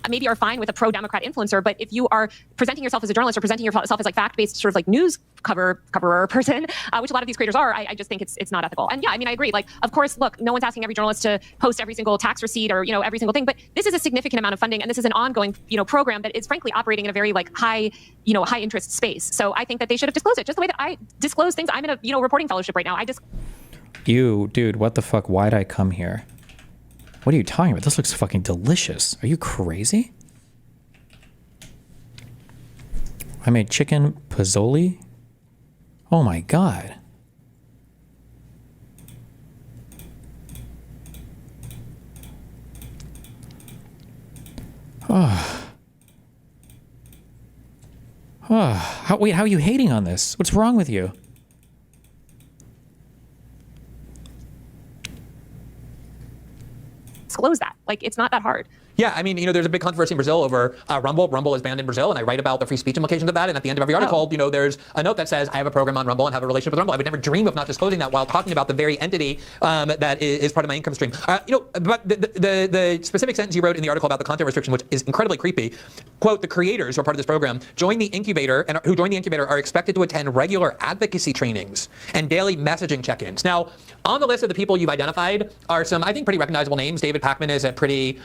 maybe are fine with a pro-Democrat influencer, but if you are presenting yourself as a journalist or presenting yourself as like fact-based sort of like news coverer person, which a lot of these creators are, I just think it's not ethical. And yeah, I agree. Like, of course, look, no one's asking every journalist to post every single tax receipt or every single thing, but this is a significant amount of funding, and this is an ongoing program that is frankly operating in a very like high interest space. So I think that they should have disclosed it, just the way that I disclose things. I'm in a reporting fellowship right now. You, dude, what the fuck? Why'd I come here? What are you talking about? This looks fucking delicious. Are you crazy? I made chicken pozole. Oh my God. Oh. How are you hating on this? What's wrong with you? Like, it's not that hard. Yeah, I mean, there's a big controversy in Brazil over Rumble. Rumble is banned in Brazil, and I write about the free speech implications of that. And at the end of every article, there's a note that says, I have a program on Rumble and have a relationship with Rumble. I would never dream of not disclosing that while talking about the very entity that is part of my income stream. But the specific sentence you wrote in the article about the content restriction, which is incredibly creepy, quote, the creators who are part of this program join the incubator and who join the incubator are expected to attend regular advocacy trainings and daily messaging check-ins. Now, on the list of the people you've identified are some, I think, pretty recognizable names. David Pakman is a pretty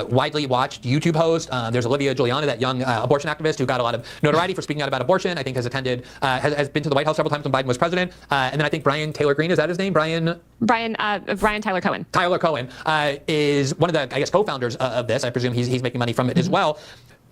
widely watched YouTube host. There's Olivia Giuliani, that young abortion activist who got a lot of notoriety for speaking out about abortion. I think has been to the White House several times when Biden was president. And then I think Brian Taylor Greene, is that his name? Brian Tyler Cohen. Tyler Cohen is one of the, I guess, co-founders of this. I presume he's making money from it as well.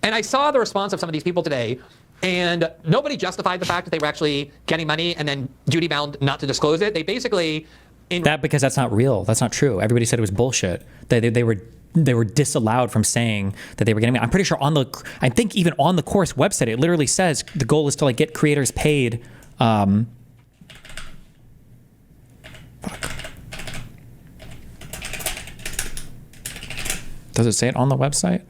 And I saw the response of some of these people today, and nobody justified the fact that they were actually getting money and then duty-bound not to disclose it. They basically... because that's not real. That's not true. Everybody said it was bullshit. They were disallowed from saying that they were getting. I'm pretty sure I think even on the course website, it literally says the goal is to get creators paid. Fuck. Does it say it on the website?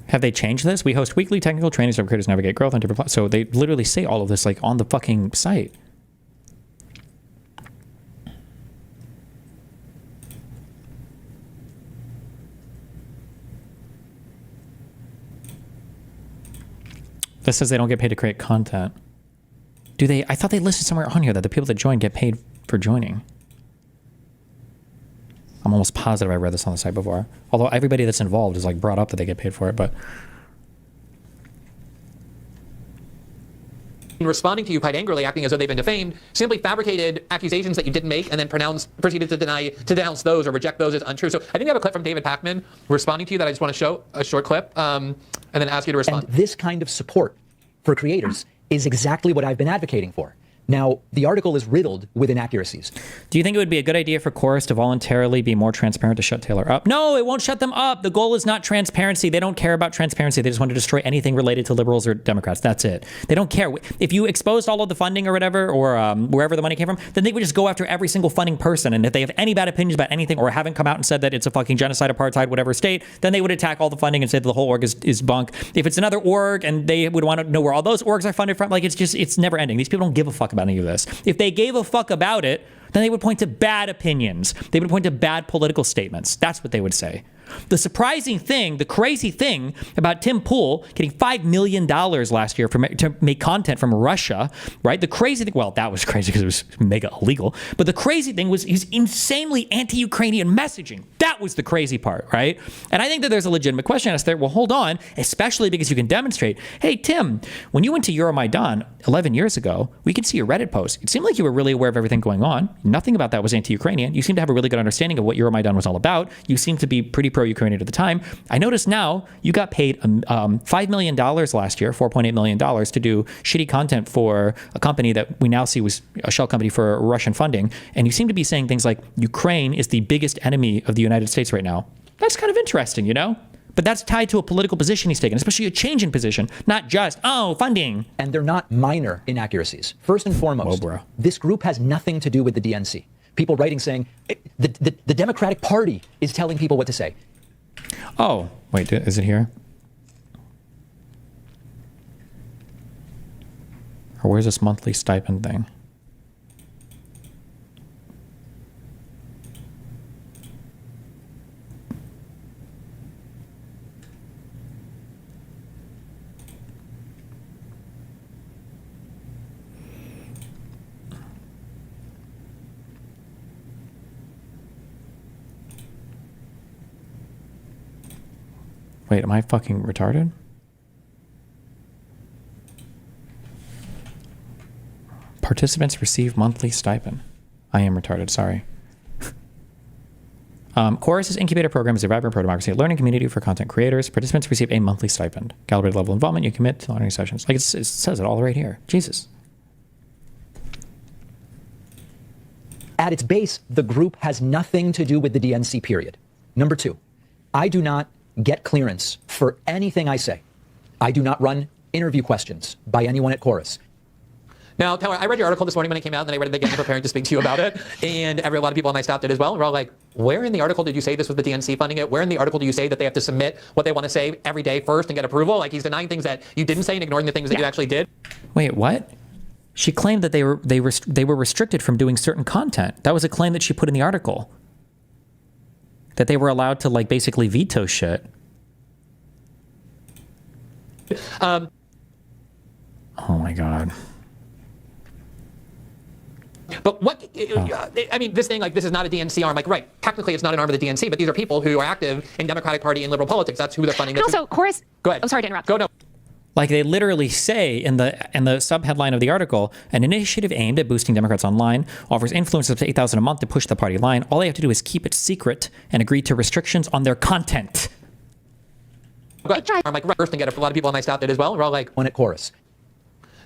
Have they changed this? We host weekly technical trainings to help creators navigate growth on different platforms. So they literally say all of this on the fucking site. This says they don't get paid to create content. Do they? I thought they listed somewhere on here that the people that join get paid for joining. I'm almost positive I read this on the site before. Although everybody that's involved is brought up that they get paid for it, but... responding to you quite angrily, acting as though they've been defamed, simply fabricated accusations that you didn't make and then proceeded to denounce those or reject those as untrue. So I think I have a clip from David Pakman responding to you that I just want to show, a short clip, and then ask you to respond. And this kind of support for creators is exactly what I've been advocating for. Now, the article is riddled with inaccuracies. Do you think it would be a good idea for Chorus to voluntarily be more transparent to shut Taylor up? No, it won't shut them up. The goal is not transparency. They don't care about transparency. They just want to destroy anything related to liberals or Democrats. That's it. They don't care. If you exposed all of the funding or whatever, or wherever the money came from, then they would just go after every single funding person. And if they have any bad opinions about anything or haven't come out and said that it's a fucking genocide, apartheid, whatever state, then they would attack all the funding and say that the whole org is bunk. If it's another org and they would want to know where all those orgs are funded from, it's never ending. These people don't give a fuck about any of this. If they gave a fuck about it, then they would point to bad opinions. They would point to bad political statements. That's what they would say. The surprising thing, the crazy thing about Tim Pool getting $5 million last year to make content from Russia, right? The crazy thing, well, that was crazy because it was mega illegal. But the crazy thing was his insanely anti-Ukrainian messaging. That was the crazy part, right? And I think that there's a legitimate question asked there. Well, hold on, especially because you can demonstrate, hey, Tim, when you went to Euromaidan 11 years ago, we could see your Reddit post. It seemed like you were really aware of everything going on. Nothing about that was anti-Ukrainian. You seem to have a really good understanding of what Euromaidan was all about. You seem to be pretty pro-Ukrainian at the time. I notice now you got paid $5 million last year, $4.8 million, to do shitty content for a company that we now see was a shell company for Russian funding. And you seem to be saying things like Ukraine is the biggest enemy of the United States right now. That's kind of interesting, you know? But that's tied to a political position he's taken, especially a change in position, not just, funding. And they're not minor inaccuracies. First and foremost, this group has nothing to do with the DNC. People writing saying, the Democratic Party is telling people what to say. Oh, wait, is it here? Or where's this monthly stipend thing? Wait, am I fucking retarded? Participants receive monthly stipend. I am retarded, sorry. Chorus's incubator program is a vibrant pro-democracy learning community for content creators. Participants receive a monthly stipend. Calibrated level of involvement, you commit to learning sessions. It says it all right here. Jesus. At its base, the group has nothing to do with the DNC, period. Number two, I do not get clearance for anything I say. I do not run interview questions by anyone at Chorus. Now, Taylor, I read your article this morning when it came out, and then I read it again preparing to speak to you about it. And a lot of people on my staff did as well. And we're all like, where in the article did you say this was the DNC funding it? Where in the article do you say that they have to submit what they want to say every day first and get approval? Like, he's denying things that you didn't say and ignoring the things that you actually did. Wait, what? She claimed that they were restricted from doing certain content. That was a claim that she put in the article. That they were allowed to, like, basically veto shit. Oh my God. But what, I mean, this thing, like, this is not a DNC arm. Like, right, technically it's not an arm of the DNC, but these are people who are active in Democratic Party and liberal politics. That's who they're funding. And also, Chorus. Go ahead. Oh, sorry to interrupt. Go, no. Like, they literally say in the subheadline of the article, an initiative aimed at boosting Democrats online offers influencers up to $8,000 a month to push the party line. All they have to do is keep it secret and agree to restrictions on their content. Go ahead. I'm like, right, first and get a lot of people on my staff did as well. We're all like, one at Chorus.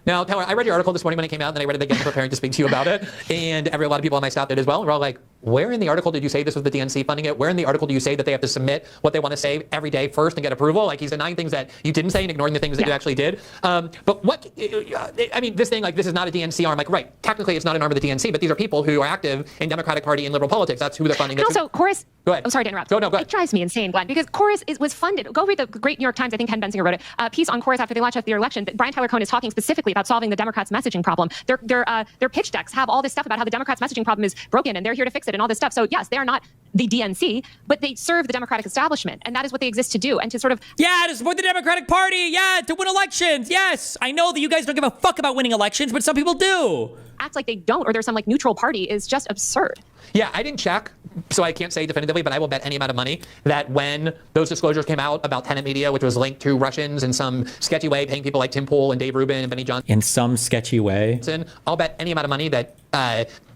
Now, Taylor, I read your article this morning when it came out, and then I read it again preparing to speak to you about it. And a lot of people on my staff did as well. We're all like, where in the article did you say this was the DNC funding it? Where in the article do you say that they have to submit what they want to say every day first and get approval? Like, he's denying things that you didn't say and ignoring the things that you actually did. But what, I mean, this thing, like, this is not a DNC arm. Like, right, technically it's not an arm of the DNC, but these are people who are active in Democratic Party and liberal politics. That's who they're funding. And also, Chorus. Go ahead. Oh, sorry to interrupt. Go, no, go ahead. It drives me insane, Glenn, because Chorus was funded. Go read the great New York Times. I think Ken Bensinger wrote it. A piece on Chorus after they launched after the election. Brian Tyler Cohen is talking specifically about solving the Democrats' messaging problem. Their pitch decks have all this stuff about how the Democrats' messaging problem is broken, and they're here to fix it, and all this stuff. So yes, they are not the DNC, but they serve the Democratic establishment, and that is what they exist to do. And to sort of to support the Democratic Party, to win elections. Yes, I know that you guys don't give a fuck about winning elections, but some people do. Act like they don't, or there's some like neutral party is just absurd. Yeah, I didn't check, so I can't say definitively, but I will bet any amount of money that when those disclosures came out about Tenet Media, which was linked to Russians in some sketchy way, paying people like Tim Pool and Dave Rubin and Benny Johnson. In some sketchy way. I'll bet any amount of money that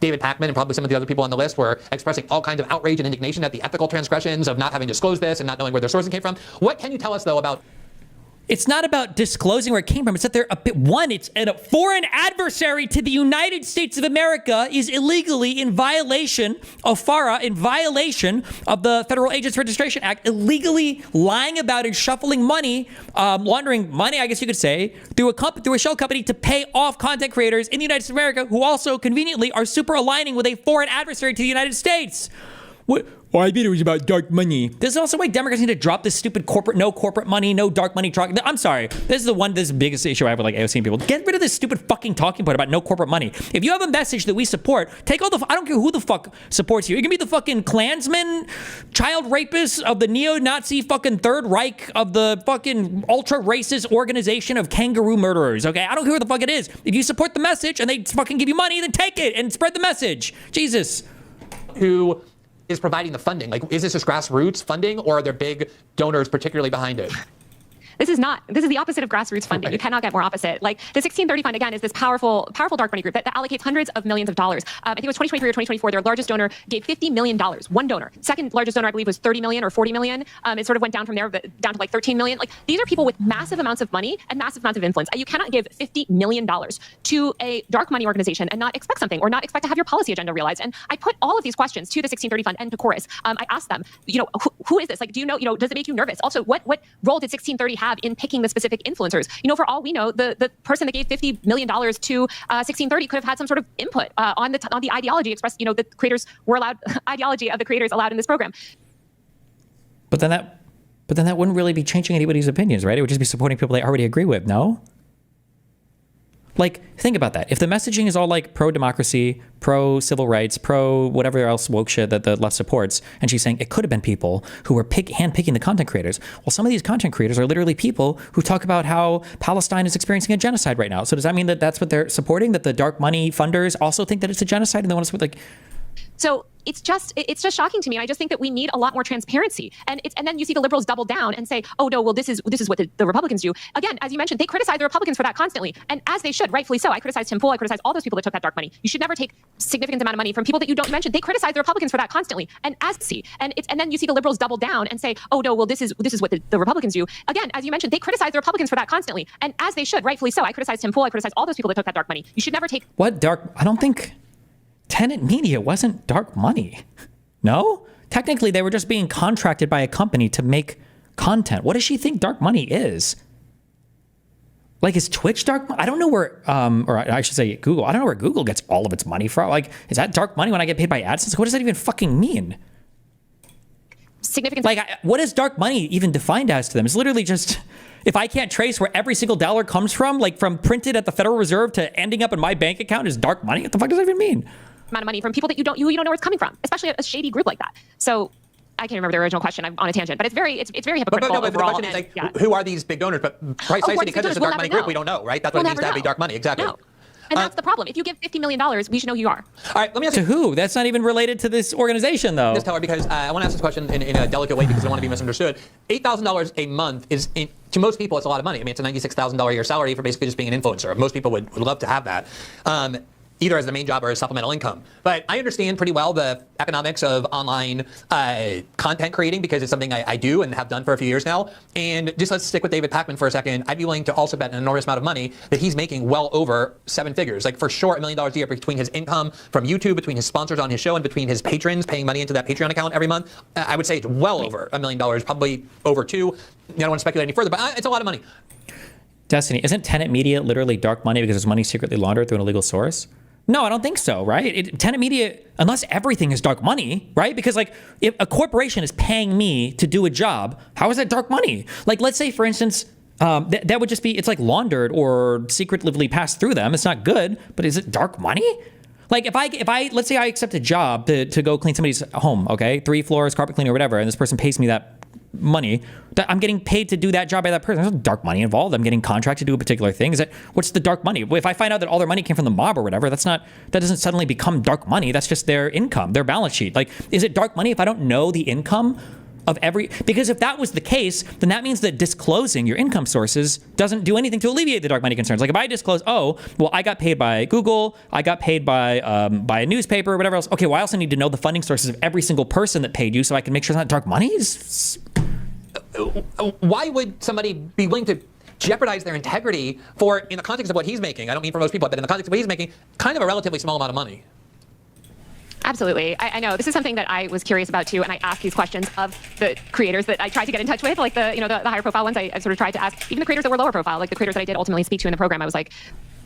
David Pakman and probably some of the other people on the list were expressing all kinds of outrage and indignation at the ethical transgressions of not having disclosed this and not knowing where their sources came from. What can you tell us, though, about... It's not about disclosing where it came from. It's that they're it's a foreign adversary to the United States of America is illegally in violation of FARA, in violation of the Federal Agents Registration Act, illegally lying about and shuffling money, laundering money, I guess you could say, through a shell company to pay off content creators in the United States of America who also conveniently are super aligning with a foreign adversary to the United States. What? Oh, I bet it was about dark money. This is also why Democrats need to drop this stupid no corporate money, no dark money talk. I'm sorry. This is the biggest issue I have with like AOC people. Get rid of this stupid fucking talking point about no corporate money. If you have a message that we support, take all I don't care who the fuck supports you. It can be the fucking Klansmen, child rapists of the neo-Nazi fucking Third Reich of the fucking ultra-racist organization of kangaroo murderers, okay? I don't care who the fuck it is. If you support the message and they fucking give you money, then take it and spread the message. Jesus. Who is providing the funding? Like, is this just grassroots funding, or are there big donors particularly behind it? This is the opposite of grassroots funding. You cannot get more opposite. Like the 1630 Fund, again, is this powerful dark money group that allocates hundreds of millions of dollars. I think it was 2023 or 2024. Their largest donor gave $50 million, one donor. Second largest donor, I believe, was 30 million or 40 million. It sort of went down from there, but down to like 13 million. Like, these are people with massive amounts of money and massive amounts of influence. You cannot give $50 million to a dark money organization and not expect something, or not expect to have your policy agenda realized. And I put all of these questions to the 1630 Fund and to Chorus. I asked them, who is this? Like, do you know, does it make you nervous? Also, what role did 1630 have in picking the specific influencers? For all we know, the person that gave $50 million to 1630 could have had some sort of input on the ideology expressed. The creators were allowed ideology of the creators allowed in this program. But then that wouldn't really be changing anybody's opinions, right? It would just be supporting people they already agree with. No. Like, think about that. If the messaging is all like pro-democracy, pro-civil rights, pro-whatever else woke shit that the left supports, and she's saying it could have been people who were handpicking the content creators. Well, some of these content creators are literally people who talk about how Palestine is experiencing a genocide right now. So does that mean that that's what they're supporting? That the dark money funders also think that it's a genocide and they want to support, like... So it's just shocking to me. And I just think that we need a lot more transparency. And then you see the liberals double down and say, oh no, well, this is what the Republicans do. Again, as you mentioned, they criticize the Republicans for that constantly. And as they should, rightfully so. I criticize Tim Pool. I criticize all those people that took that dark money. You should never take significant amount of money from people that you don't mention. They criticize the Republicans for that constantly. And then you see the liberals double down and say, oh no, well, this is what the Republicans do. Again, as you mentioned, they criticize the Republicans for that constantly. And as they should, rightfully so. I criticize Tim Pool. I criticize all those people that took that dark money. You should never take... What dark... I don't think... Tenet Media wasn't dark money. No? technically they were just being contracted by a company to make content. What does she think dark money is? Like, is Twitch dark? I don't know where, or I should say Google. I don't know where Google gets all of its money from. Like, is that dark money when I get paid by AdSense? What does that even fucking mean? Significant. Like, what is dark money even defined as to them? It's literally just, if I can't trace where every single dollar comes from, like from printed at the Federal Reserve to ending up in my bank account is dark money. What the fuck does that even mean? Amount of money from people that you don't know where it's coming from, especially a shady group like that. So I can't remember the original question. I'm on a tangent, but it's very hypocritical. But the question is, like, who are these big donors? But precisely because it's a dark money group, we don't know, right? That's what it means to have a dark money. Exactly. No. And that's the problem. If you give $50 million, we should know who you are. All right, let me ask you. To who? That's not even related to this organization, though. Just tell her, because I want to ask this question in a delicate way because I don't want to be misunderstood. $8,000 a month is, to most people, it's a lot of money. I mean, it's a $96,000 a year salary for basically just being an influencer. Most people would love to have that. Either as the main job or as supplemental income. But I understand pretty well the economics of online content creating because it's something I do and have done for a few years now. And just let's stick with David Pakman for a second. I'd be willing to also bet an enormous amount of money that he's making well over 7 figures. Like for sure, $1 million a year between his income from YouTube, between his sponsors on his show, and between his patrons paying money into that Patreon account every month. I would say it's well over $1 million, probably over 2. I don't want to speculate any further, but it's a lot of money. Destiny, isn't Tenet Media literally dark money because there's money secretly laundered through an illegal source? No, I don't think so, right? Tenet Media, unless everything is dark money, right? Because like if a corporation is paying me to do a job, how is that dark money? Like let's say, for instance, that would just be, it's like laundered or secretively passed through them. It's not good, but is it dark money? Like if I let's say I accept a job to go clean somebody's home, okay? 3 floors, carpet cleaning or whatever, and this person pays me that money, that I'm getting paid to do that job by that person. There's no dark money involved. I'm getting contracted to do a particular thing. What's the dark money? If I find out that all their money came from the mob or whatever, that doesn't suddenly become dark money. That's just their income, their balance sheet. Like, is it dark money if I don't know the income of because if that was the case, then that means that disclosing your income sources doesn't do anything to alleviate the dark money concerns. Like if I disclose, oh, well, I got paid by Google, I got paid by a newspaper or whatever else. Okay, well, I also need to know the funding sources of every single person that paid you so I can make sure it's not dark money. Why would somebody be willing to jeopardize their integrity for, in the context of what he's making, I don't mean for most people, but in the context of what he's making, kind of a relatively small amount of money? Absolutely. I know this is something that I was curious about too, and I asked these questions of the creators that I tried to get in touch with, like the higher profile ones. I sort of tried to ask even the creators that were lower profile, like the creators that I did ultimately speak to in the program. I was like,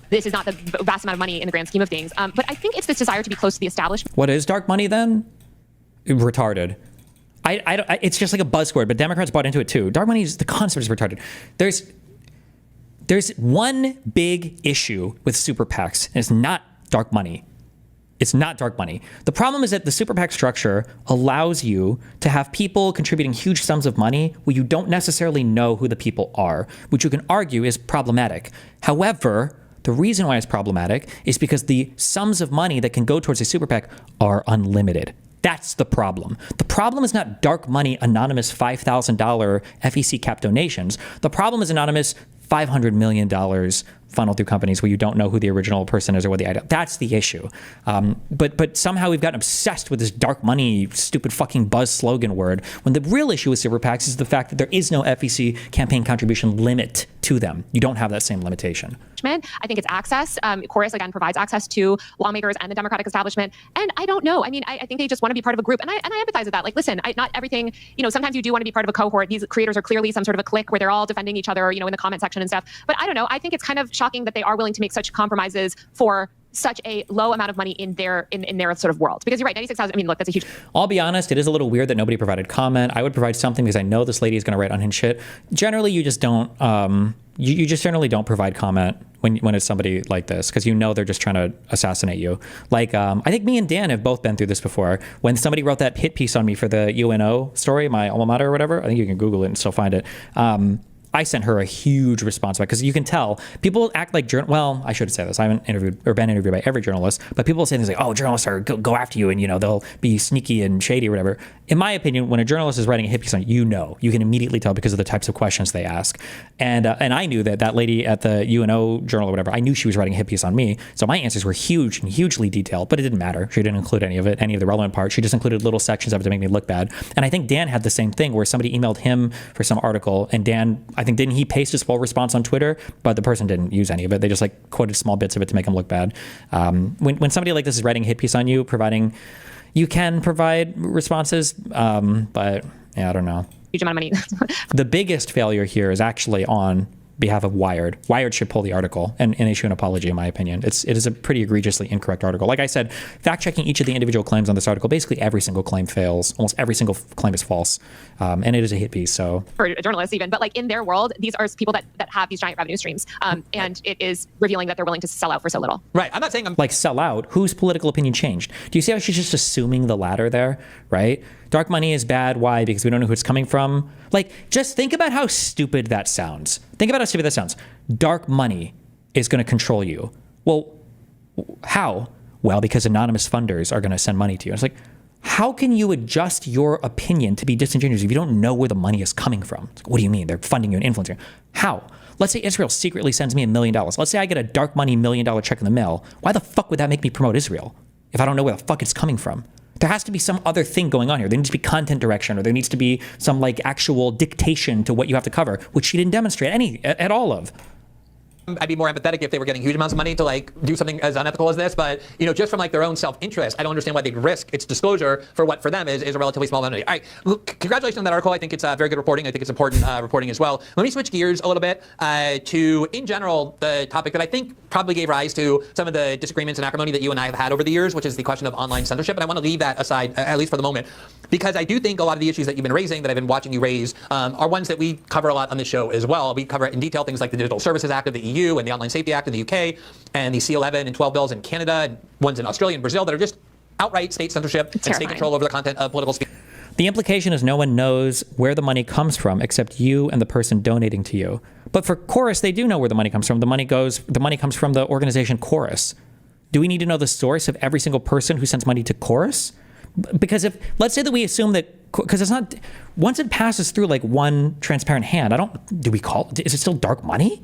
this is not the vast amount of money in the grand scheme of things. But I think it's this desire to be close to the establishment. What is dark money then? Retarded. It's just like a buzzword, but Democrats bought into it too. Dark money the concept is retarded. There's one big issue with super PACs, and it's not dark money. It's not dark money. The problem is that the super PAC structure allows you to have people contributing huge sums of money where you don't necessarily know who the people are, which you can argue is problematic. However, the reason why it's problematic is because the sums of money that can go towards a super PAC are unlimited. That's the problem. The problem is not dark money, anonymous $5,000 FEC cap donations. The problem is anonymous $500 million funneled through companies where you don't know who the original person is or what the item. That's the issue. But somehow we've gotten obsessed with this dark money, stupid fucking buzz slogan word, when the real issue with super PACs is the fact that there is no FEC campaign contribution limit to them. You don't have that same limitation. I think it's access. Chorus, again, provides access to lawmakers and the Democratic establishment. And I don't know. I mean, I think they just want to be part of a group. And I empathize with that. Like, listen, not everything, sometimes you do want to be part of a cohort. These creators are clearly some sort of a clique where they're all defending each other, in the comment section and stuff. But I don't know. I think it's kind of shocking that they are willing to make such compromises for such a low amount of money in their sort of world. Because you're right, 96,000, I mean, look, that's a huge... I'll be honest, it is a little weird that nobody provided comment. I would provide something because I know this lady is going to write unhinged shit. Generally, you just don't... you just generally don't provide comment when it's somebody like this, because they're just trying to assassinate you. Like, I think me and Dan have both been through this before. When somebody wrote that hit piece on me for the UNO story, my alma mater or whatever, I think you can Google it and still find it. I sent her a huge response back because you can tell people act like well, I shouldn't say this. I haven't interviewed or been interviewed by every journalist, but people say things like, "Oh, journalists are go after you," and they'll be sneaky and shady or whatever. In my opinion, when a journalist is writing a hit piece on you can immediately tell because of the types of questions they ask. And I knew that lady at the UNO journal or whatever, I knew she was writing a hit piece on me, so my answers were huge and hugely detailed. But it didn't matter. She didn't include any of it, any of the relevant parts. She just included little sections of it to make me look bad. And I think Dan had the same thing where somebody emailed him for some article, and Dan, I think, didn't he paste his full response on Twitter, but the person didn't use any of it. They just quoted small bits of it to make him look bad. When somebody like this is writing a hit piece on you, providing you can provide responses, but yeah, I don't know. Huge amount of money. The biggest failure here is actually on behalf of Wired. Wired should pull the article and issue an apology, in my opinion. It is a pretty egregiously incorrect article. Like I said, fact-checking each of the individual claims on this article, basically every single claim fails. Almost every single claim is false. And it is a hit piece, so... For journalists even, but like in their world, these are people that have these giant revenue streams. And it is revealing that they're willing to sell out for so little. Right, I'm not saying Like, sell out? Whose political opinion changed? Do you see how she's just assuming the latter there, right? Dark money is bad. Why? Because we don't know who it's coming from. Like, just think about how stupid that sounds. Think about how stupid that sounds. Dark money is going to control you. Well, how? Well, because anonymous funders are going to send money to you. It's like, how can you adjust your opinion to be disingenuous if you don't know where the money is coming from? Like, what do you mean? They're funding you and influencing you. How? Let's say Israel secretly sends me $1 million. Let's say I get a dark money $1 million check in the mail. Why the fuck would that make me promote Israel if I don't know where the fuck it's coming from? There has to be some other thing going on here. There needs to be content direction, or there needs to be some like actual dictation to what you have to cover, which she didn't demonstrate at all of. I'd be more empathetic if they were getting huge amounts of money to like do something as unethical as this, but just from like their own self-interest, I don't understand why they'd risk its disclosure for what for them is a relatively small amount of money. All right, look, congratulations on that article. I think it's very good reporting. I think it's important reporting as well. Let me switch gears a little bit to, in general, the topic that I think probably gave rise to some of the disagreements and acrimony that you and I have had over the years, which is the question of online censorship. And I want to leave that aside, at least for the moment, because I do think a lot of the issues that you've been raising, that I've been watching you raise, are ones that we cover a lot on this show as well. We cover in detail things like the Digital Services Act of the EU and the Online Safety Act in the UK, and the C11 and 12 bills in Canada, and ones in Australia and Brazil that are just outright state censorship and state control over the content of political speech. The implication is no one knows where the money comes from except you and the person donating to you. But for Chorus, they do know where the money comes from. The money comes from the organization Chorus. Do we need to know the source of every single person who sends money to Chorus? Because if, let's say that we assume that, because it's not, once it passes through like one transparent hand, is it still dark money?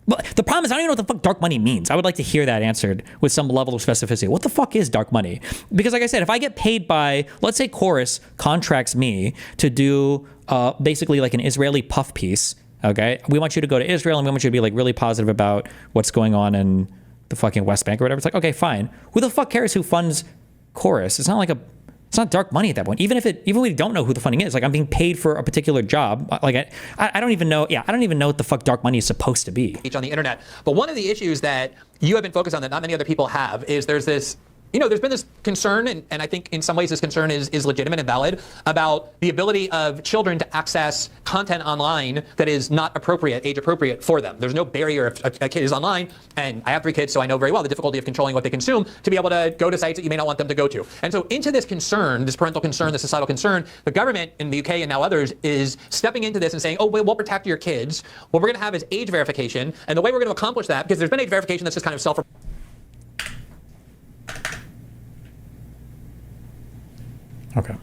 But the problem is I don't even know what the fuck dark money means. I would like to hear that answered with some level of specificity. What the fuck is dark money? Because like I said, if I get paid by, let's say Chorus contracts me to do basically like an Israeli puff piece, okay? We want you to go to Israel and we want you to be like really positive about what's going on in the fucking West Bank or whatever. It's like, okay, fine. Who the fuck cares who funds Chorus? It's not dark money at that point. Even we don't know who the funding is. Like, I'm being paid for a particular job. Like, I don't even know. Yeah, I don't even know what the fuck dark money is supposed to be. On the internet. But one of the issues that you have been focused on that not many other people have is there's this, there's been this concern, and I think in some ways this concern is legitimate and valid, about the ability of children to access content online that is not appropriate, age appropriate for them. There's no barrier if a kid is online, and I have 3 kids, so I know very well the difficulty of controlling what they consume, to be able to go to sites that you may not want them to go to. And so into this concern, this parental concern, this societal concern, the government in the UK and now others is stepping into this and saying, oh, we'll protect your kids. What we're going to have is age verification, and the way we're going to accomplish that, because there's been age verification that's just kind of self. Okay.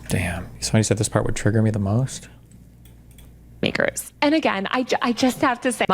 Damn. Somebody said this part would trigger me the most. Makers. And again, I just have to say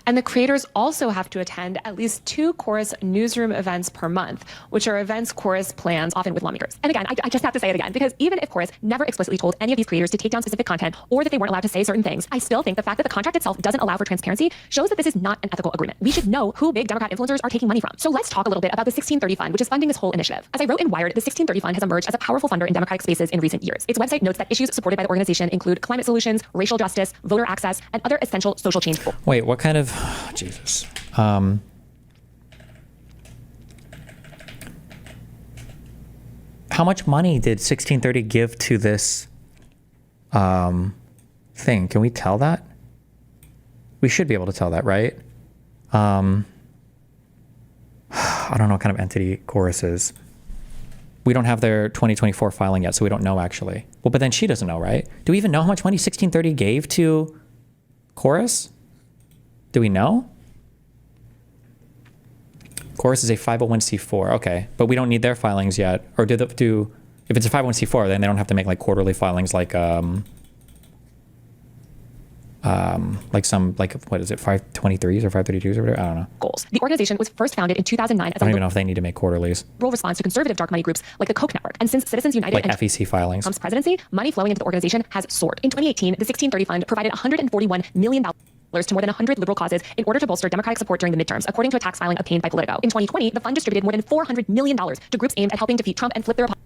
and the creators also have to attend at least 2 Chorus newsroom events per month, which are events Chorus plans often with lawmakers. And again, I just have to say it again, because even if Chorus never explicitly told any of these creators to take down specific content or that they weren't allowed to say certain things, I still think the fact that the contract itself doesn't allow for transparency shows that this is not an ethical agreement. We should know who big Democrat influencers are taking money from. So let's talk a little bit about the 1630 Fund, which is funding this whole initiative. As I wrote in Wired, the 1630 Fund has emerged as a powerful funder in democratic spaces in recent years. Its website notes that issues supported by the organization include climate solutions, racial justice, voter access, and other essential social change. Wait, what kind of... Jesus. How much money did 1630 give to this thing? Can we tell that? We should be able to tell that, right? I don't know what kind of entity Chorus is. We don't have their 2024 filing yet, so we don't know actually. Well, but then she doesn't know, right? Do we even know how much money 1630 gave to Chorus? Do we know? Chorus is a 501c4. Okay, but we don't need their filings yet. Or if it's a 501c4, then they don't have to make like quarterly filings like what is it, 523s or 532s or whatever? I don't know. Goals. The organization was first founded in 2009 as I don't even know if they need to make quarterlies. Response to conservative dark money groups like the Koch network. And since Citizens United like and FEC filings. Trump's presidency, money flowing into the organization has soared. In 2018, the 1630 Fund provided $141 million to more than 100 liberal causes in order to bolster Democratic support during the midterms, according to a tax filing obtained by Politico. In 2020, the fund distributed more than $400 million to groups aimed at helping defeat Trump and flip the Republican.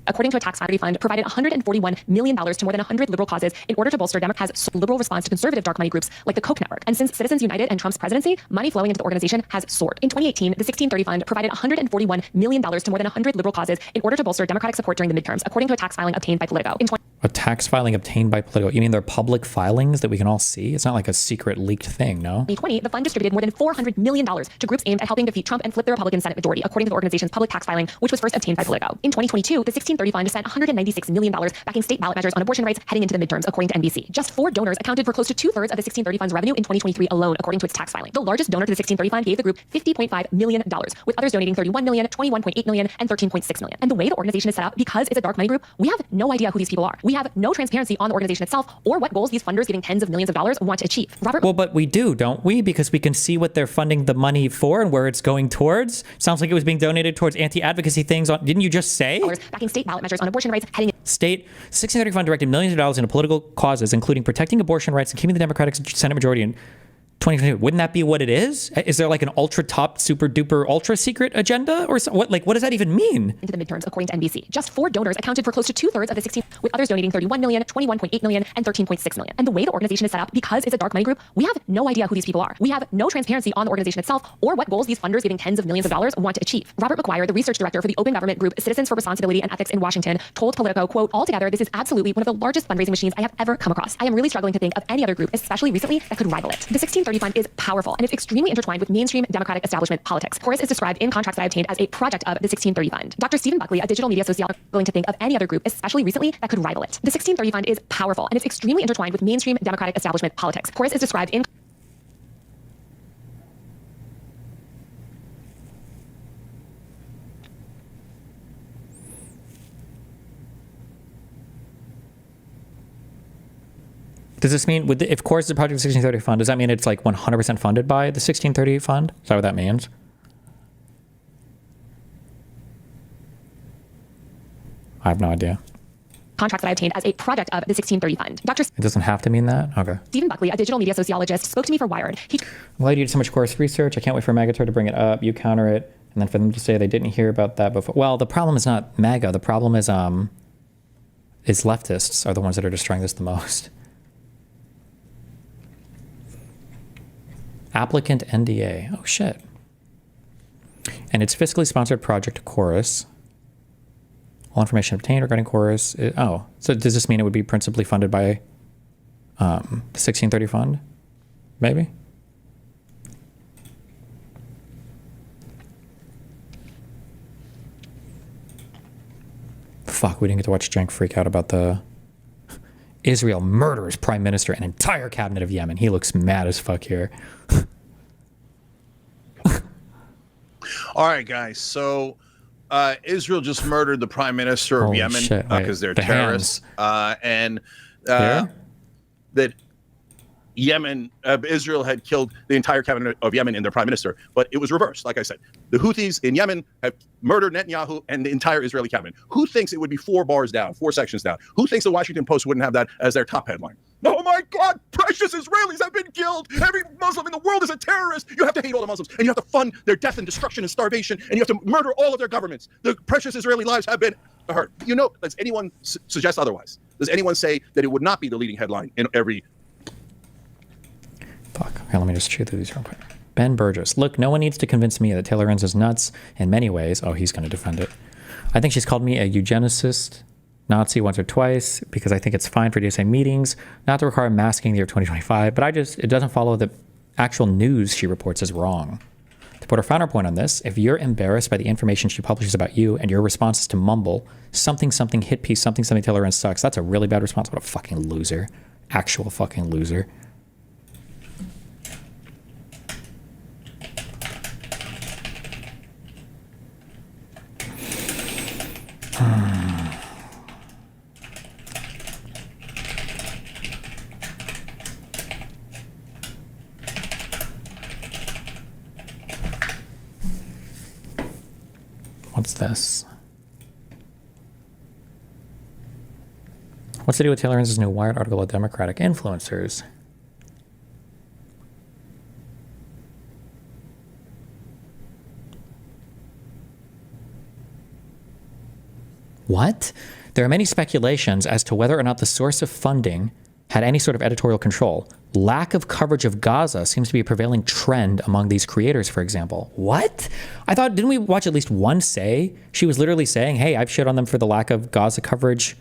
According to a tax filing fund, provided $141 million to more than 100 liberal causes in order to bolster Democrats' liberal response to conservative dark money groups like the Koch network. And since Citizens United and Trump's presidency, money flowing into the organization has soared. In 2018, the 1630 fund provided $141 million to more than 100 liberal causes in order to bolster Democratic support during the midterms, according to a tax filing obtained by Politico. A tax filing obtained by Politico? You mean they're public filings that we can all see? It's not like a secret leaked thing, no? In 2020, the fund distributed more than $400 million to groups aimed at helping defeat Trump and flip the Republican Senate majority, according to the organization's public tax filing, which was first obtained by Politico. In 2022, the 1630 fund spent $196 million backing state ballot measures on abortion rights heading into the midterms, according to NBC. Just 4 donors accounted for close to 2/3 of the 1630 fund's revenue in 2023 alone, according to its tax filing. The largest donor to the 1630 fund gave the group $50.5 million, with others donating $31 million, $21.8 million, and $13.6 million. And the way the organization is set up, because it's a dark money group, we have no idea who these people are. We have no transparency on the organization itself or what goals these funders giving tens of millions of dollars want to achieve. Well, but we do, don't we? Because we can see what they're funding the money for and where it's going towards. Sounds like it was being donated towards anti-advocacy things. Didn't you just say? Backing state ballot measures on abortion rights heading State 1630 fund directed millions of dollars into political causes, including protecting abortion rights and keeping the Democratic Senate majority in 2022. Wouldn't that be what it is? Is there like an ultra top, super duper, ultra secret agenda or so, what? Like, what does that even mean? Into the midterms, according to NBC. Just 4 donors accounted for close to 2/3 of the 16, with others donating $31 million, $21.8 million, and $13.6 million. And the way the organization is set up, because it's a dark money group, we have no idea who these people are. We have no transparency on the organization itself or what goals these funders giving tens of millions of dollars want to achieve. Robert McGuire, the research director for the open government group Citizens for Responsibility and Ethics in Washington, told Politico, quote, "Altogether, this is absolutely one of the largest fundraising machines I have ever come across. I am really struggling to think of any other group, especially recently, that could rival it." The 1630 fund is powerful, and it's extremely intertwined with mainstream Democratic establishment politics. Chorus is described in contracts that I obtained as a project of the 1630 fund. Dr. Stephen Buckley, a digital media sociologist, is willing to think of any other group, especially recently, that could rival it. The 1630 fund is powerful, and it's extremely intertwined with mainstream Democratic establishment politics. Chorus is described in Does this mean, if Chorus is a project of the 1630 fund, does that mean it's like 100% funded by the 1630 fund? Is that what that means? I have no idea. Contracts that I obtained as a project of the 1630 fund. Dr. It doesn't have to mean that? Okay. Stephen Buckley, a digital media sociologist, spoke to me for Wired. I'm glad you did so much Chorus research. I can't wait for MAGA to bring it up. You counter it. And then for them to say they didn't hear about that before. Well, the problem is not MAGA. The problem is leftists are the ones that are destroying this the most. Applicant NDA. Oh, shit. And it's fiscally sponsored project Chorus. All information obtained regarding Chorus. So does this mean it would be principally funded by the 1630 fund? Maybe? Fuck, we didn't get to watch Cenk freak out about the Israel murders prime minister and entire cabinet of Yemen. He looks mad as fuck here. All right, guys. So Israel just murdered the prime minister of Yemen because they're terrorists. And that Israel had killed the entire cabinet of Yemen and their prime minister. But it was reversed, like I said. The Houthis in Yemen have murdered Netanyahu and the entire Israeli cabinet. Who thinks it would be 4 bars down, 4 sections down? Who thinks the Washington Post wouldn't have that as their top headline? Oh my God, precious Israelis have been killed. Every Muslim in the world is a terrorist. You have to hate all the Muslims, and you have to fund their death and destruction and starvation, and you have to murder all of their governments. The precious Israeli lives have been hurt. You know, does anyone suggest otherwise? Does anyone say that it would not be the leading headline in every... Fuck. Okay, let me just chew through these real quick. Ben Burgess. Look, no one needs to convince me that Taylor Enns is nuts in many ways. Oh, he's going to defend it. I think she's called me a eugenicist Nazi once or twice because I think it's fine for DSA meetings not to require masking the year 2025, but it doesn't follow that actual news she reports is wrong. To put a finer point on this, if you're embarrassed by the information she publishes about you and your response is to mumble something hit piece, something Taylor Enns sucks, that's a really bad response. What a fucking loser. Actual fucking loser. What's this? What's to do with Taylor Enns' new Wired article of Democratic influencers? What? There are many speculations as to whether or not the source of funding had any sort of editorial control. Lack of coverage of Gaza seems to be a prevailing trend among these creators, for example. What? I thought, didn't we watch at least one say? She was literally saying, hey, I've shit on them for the lack of Gaza coverage.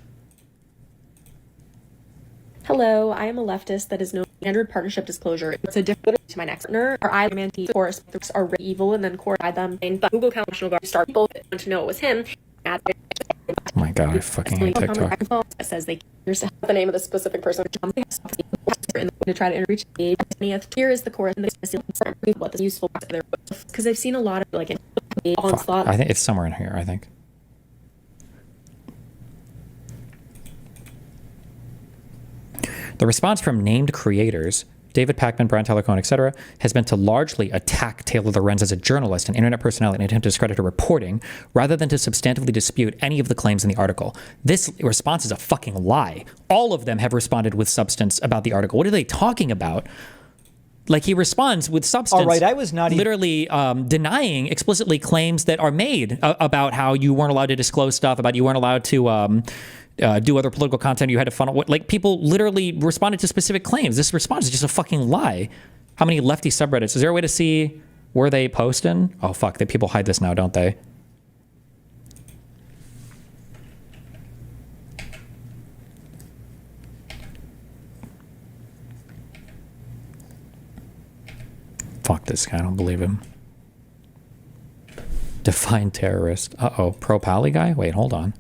Hello, I am a leftist that is no standard partnership disclosure. It's a different to my next partner. Or I am anti chorus are really evil and then core them. But Google account national guard start people want to know it was him. Oh my god, I fucking hate TikTok. It says they here's the name of the specific person to try to reach the 20th. Here is the chorus and what is useful because I've seen a lot of like onslaught. I think it's somewhere in here, I think. The response from named creators, David Pakman, Brian Tyler Cohen, etc., has been to largely attack Taylor Lorenz as a journalist and internet personality in an attempt to discredit her reporting, rather than to substantively dispute any of the claims in the article. This response is a fucking lie. All of them have responded with substance about the article. What are they talking about? Like, he responds with substance. All right, I was not literally denying explicitly claims that are made about how you weren't allowed to disclose stuff, about you weren't allowed to do other political content, you had to funnel. Like, people literally responded to specific claims. This response is just a fucking lie. How many lefty subreddits? Is there a way to see where they post in? Oh, fuck. People hide this now, don't they? Fuck this guy. I don't believe him. Define terrorist. Uh-oh. Pro-Pally guy? Wait, hold on.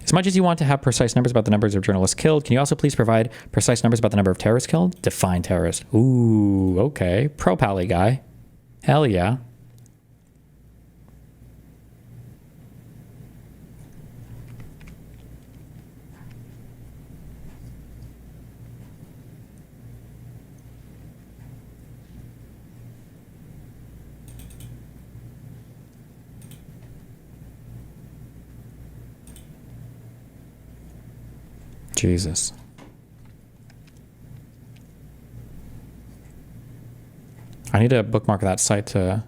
As much as you want to have precise numbers about the numbers of journalists killed, can you also please provide precise numbers about the number of terrorists killed? Define terrorist. Ooh, okay. Pro-Pally guy. Hell yeah. Jesus. I need to bookmark that site to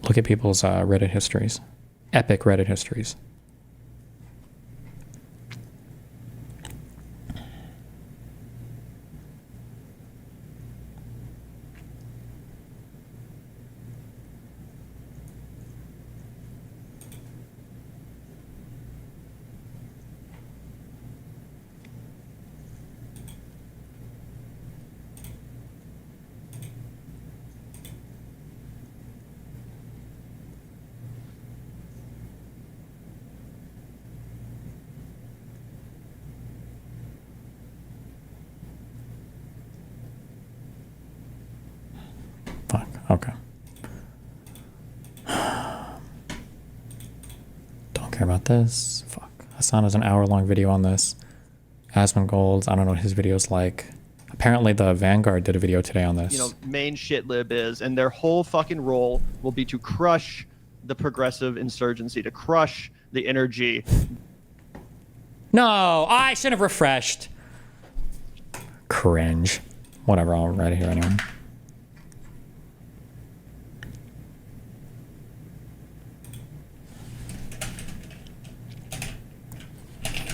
look at people's Reddit histories. Epic Reddit histories. Okay. Don't care about this. Fuck. Hasan has an hour-long video on this. Asmongold, I don't know what his video's like. Apparently the Vanguard did a video today on this. You know, main shit lib is, and their whole fucking role will be to crush the progressive insurgency, to crush the energy. No, I should have refreshed. Cringe. Whatever, I'll write it here anyway.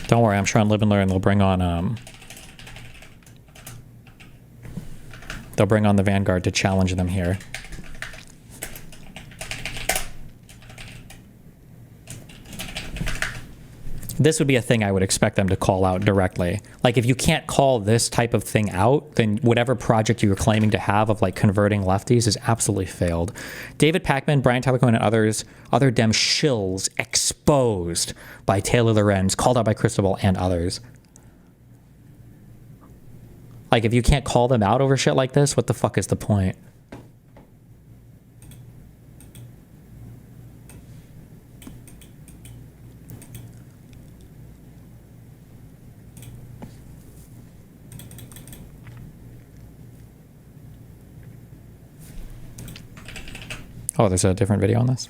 Don't worry, I'm sure on Live and Learn they'll bring on the Vanguard to challenge them here. This would be a thing I would expect them to call out directly. Like, if you can't call this type of thing out, then whatever project you were claiming to have of like converting lefties is absolutely failed. David Pakman, Brian Tyler Cohen, and other Dem shills exposed by Taylor Lorenz, called out by Cristobal and others. Like, if you can't call them out over shit like this, what the fuck is the point? Oh, there's a different video on this?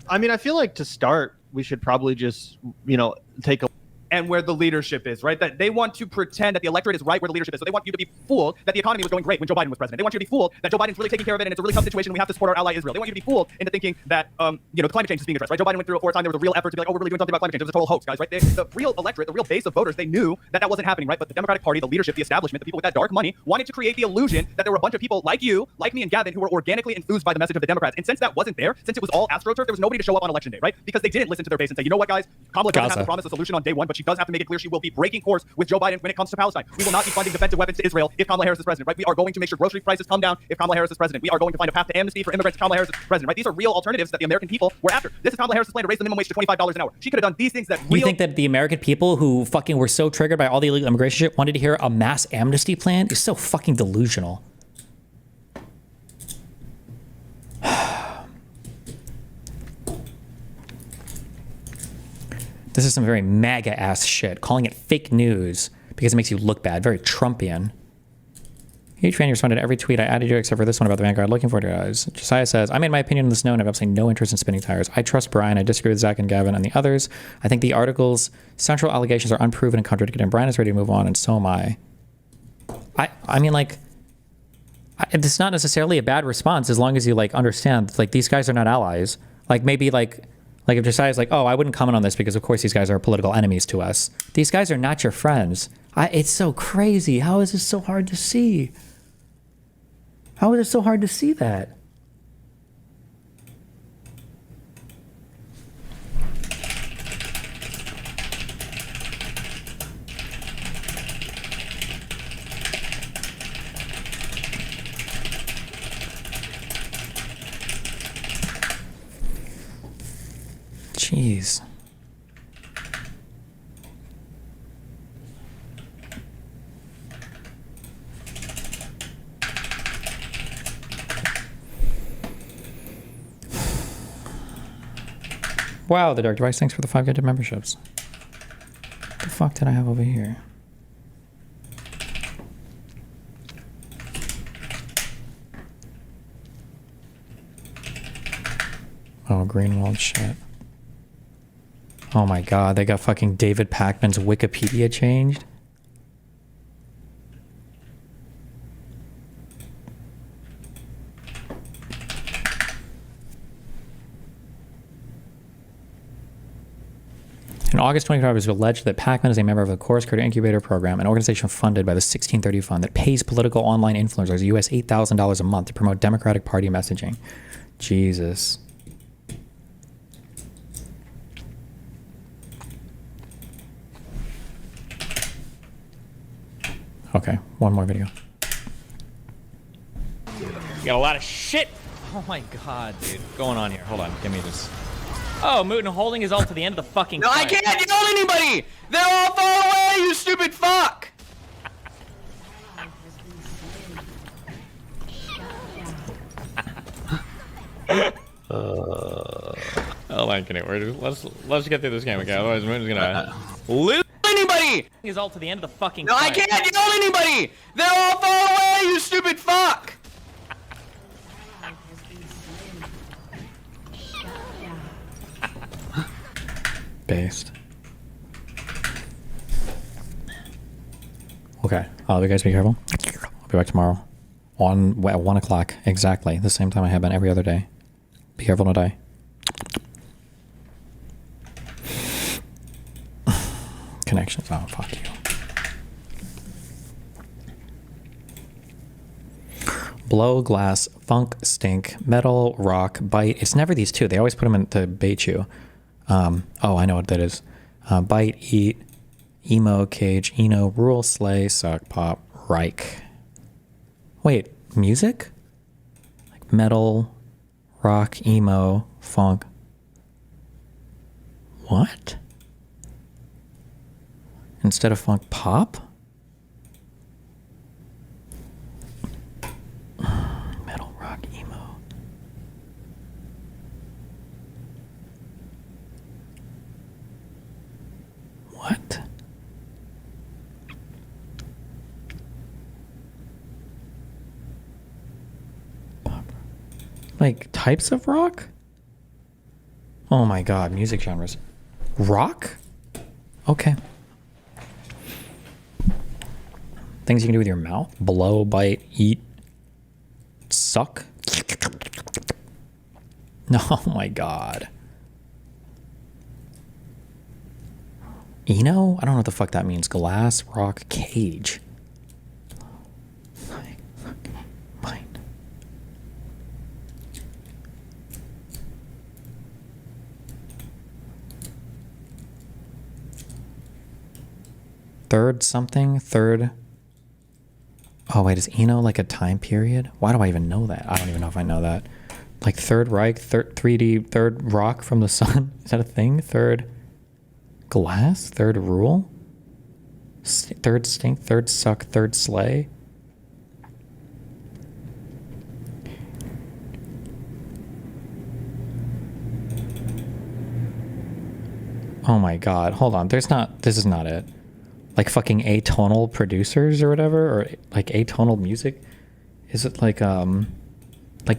I mean, I feel like to start, we should probably just, you know, take a and where the leadership is, right? That they want to pretend that the electorate is right where the leadership is. So they want you to be fooled that the economy was going great when Joe Biden was president. They want you to be fooled that Joe Biden's really taking care of it and it's a really tough situation and we have to support our ally Israel. They want you to be fooled into thinking that, the climate change is being addressed, right? Joe Biden went through it for a time. There was a real effort to be like, oh, we're really doing something about climate change. It was a total hoax, guys, right? The real electorate, the real base of voters, they knew that that wasn't happening, right? But the Democratic Party, the leadership, the establishment, the people with that dark money wanted to create the illusion that there were a bunch of people like you, like me and Gavin, who were organically enthused by the message of the Democrats. And since that wasn't there, since it was all AstroTurf, there was nobody to show up on election day, right? Because they didn't listen to their base and say, you know what, guys, Kamala doesn't have to promise a solution on day one, but she does have to make it clear she will be breaking course with Joe Biden when it comes to Palestine. We will not be funding defensive weapons to Israel if Kamala Harris is president, right? We are going to make sure grocery prices come down if Kamala Harris is president. We are going to find a path to amnesty for immigrants if Kamala Harris is president, right? These are real alternatives that the American people were after. This is Kamala Harris' plan to raise the minimum wage to $25 an hour. She could have done these things that You think that the American people who fucking were so triggered by all the illegal immigration shit wanted to hear a mass amnesty plan? It's so fucking delusional. This is some very MAGA ass shit, calling it fake news because it makes you look bad. Very Trumpian. Huge fan, you responded to every tweet I added you except for this one about the Vanguard. Looking forward to it, guys. Josiah says, I made my opinion on this note and I have absolutely no interest in spinning tires. I trust Brian. I disagree with Zach and Gavin and the others. I think the article's central allegations are unproven and contradicted, and Brian is ready to move on, and so am I. I mean, like, it's not necessarily a bad response as long as you, like, understand, like, these guys are not allies. Like, maybe, like if Josiah's like, oh, I wouldn't comment on this because, of course, these guys are political enemies to us. These guys are not your friends. It's so crazy. How is this so hard to see? How is it so hard to see that? Jeez. Wow, the Dark Device, thanks for the 5 gifted memberships. What the fuck did I have over here? Oh, Greenwald shit. Oh my god, they got fucking David Pakman's Wikipedia changed? In August 2025, it was alleged that Pakman is a member of the Chorus Career Incubator Program, an organization funded by the 1630 Fund that pays political online influencers US $8,000 a month to promote Democratic Party messaging. Jesus. Okay, one more video. You got a lot of shit. Oh my god, dude. Going on here. Hold on. Give me this. Oh, Mutin holding his ult to the end of the fucking No, I can't yell at anybody! They're all far away, you stupid fuck! Oh my god, let's get through this game, okay? Otherwise, Mutin's gonna lose. Anybody! His ult to the end of the fucking No, I can't yell at anybody! They're all far away, you stupid fuck! Based. Okay, you guys be careful. I'll be back tomorrow at 1 o'clock exactly, the same time I have been every other day. Be careful, don't die. Connections. Oh, fuck you. Blow, glass, funk, stink, metal, rock, bite. It's never these two. They always put them in to bait you. Oh, I know what that is. Bite, eat, emo, cage, eno, rule, slay, suck, pop, Reich. Wait, music? Like metal, rock, emo, funk. What? Instead of funk, pop? Metal, rock, emo. What? Pop. Like types of rock? Oh my god, music genres. Rock? Okay. Things you can do with your mouth. Blow, bite, eat, suck. Oh my god. Eno? I don't know what the fuck that means. Glass, rock, cage. Mind. Third something? Third... Oh wait, is Eno like a time period? Why do I even know that? I don't even know if I know that. Like Third Reich, 3D, third rock from the sun? Is that a thing? Third glass? Third rule? Third stink? Third suck? Third slay? Oh my god, hold on. This is not it. Like fucking atonal producers or whatever, or like atonal music? Is it like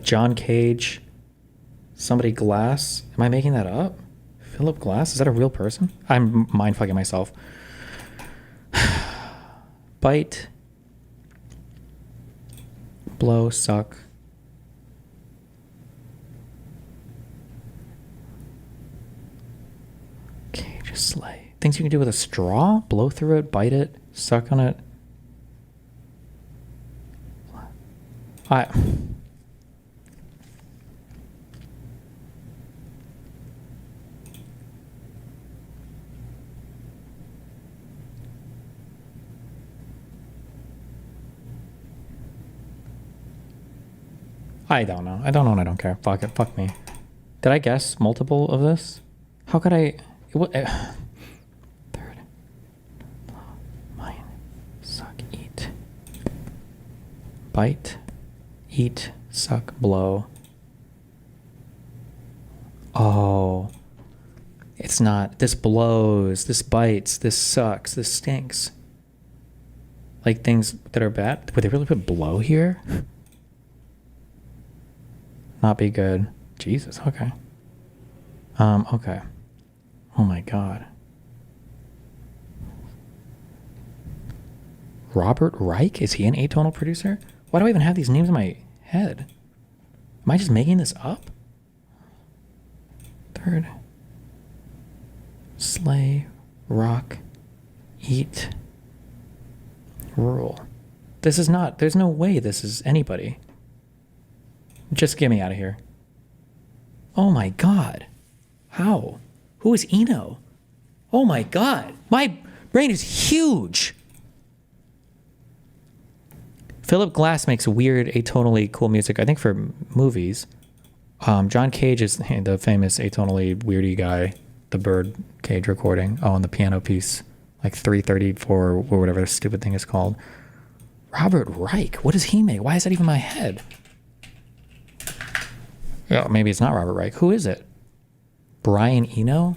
John Cage, somebody Glass? Am I making that up? Philip Glass? Is that a real person? I'm mind fucking myself. Bite. Blow, suck. Cage, slay. Things you can do with a straw? Blow through it, bite it, suck on it. I don't know. I don't know and I don't care. Fuck it. Fuck me. Did I guess multiple of this? How could I... Third. Mine. Suck. Eat. Bite. Eat. Suck. Blow. Oh. It's not. This blows. This bites. This sucks. This stinks. Like things that are bad. Would they really put blow here? Not be good. Jesus, okay. Okay. Oh my god. Robert Reich? Is he an atonal producer? Why do I even have these names in my head? Am I just making this up? Third. Slay. Rock. Eat. Rule. This is not... There's no way this is anybody. Just get me out of here. Oh my god. How? Who is Eno? Oh my god. My brain is huge. Philip Glass makes weird, atonally cool music, I think for movies. John Cage is the famous atonally weirdy guy. The bird cage recording. Oh, and the piano piece. Like 334 or whatever the stupid thing is called. Robert Reich. What does he make? Why is that even in my head? Oh, maybe it's not Robert Reich. Who is it? Brian Eno?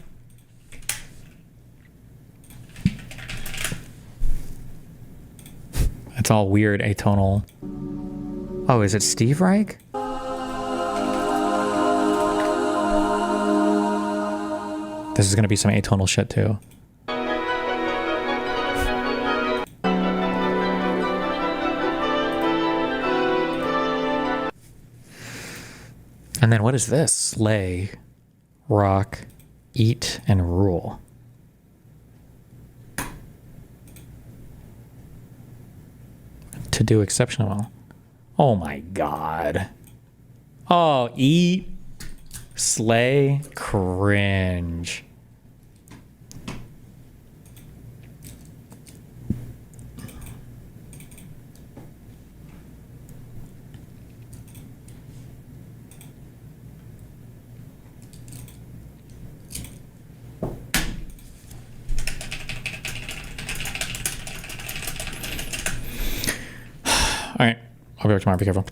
It's all weird, atonal. Oh, is it Steve Reich? This is going to be some atonal shit too. And then what is this? Slay, rock, eat, and rule. To do exceptionally well. Oh my god. Oh, eat, slay, cringe. All right, I'll be back tomorrow. Be careful.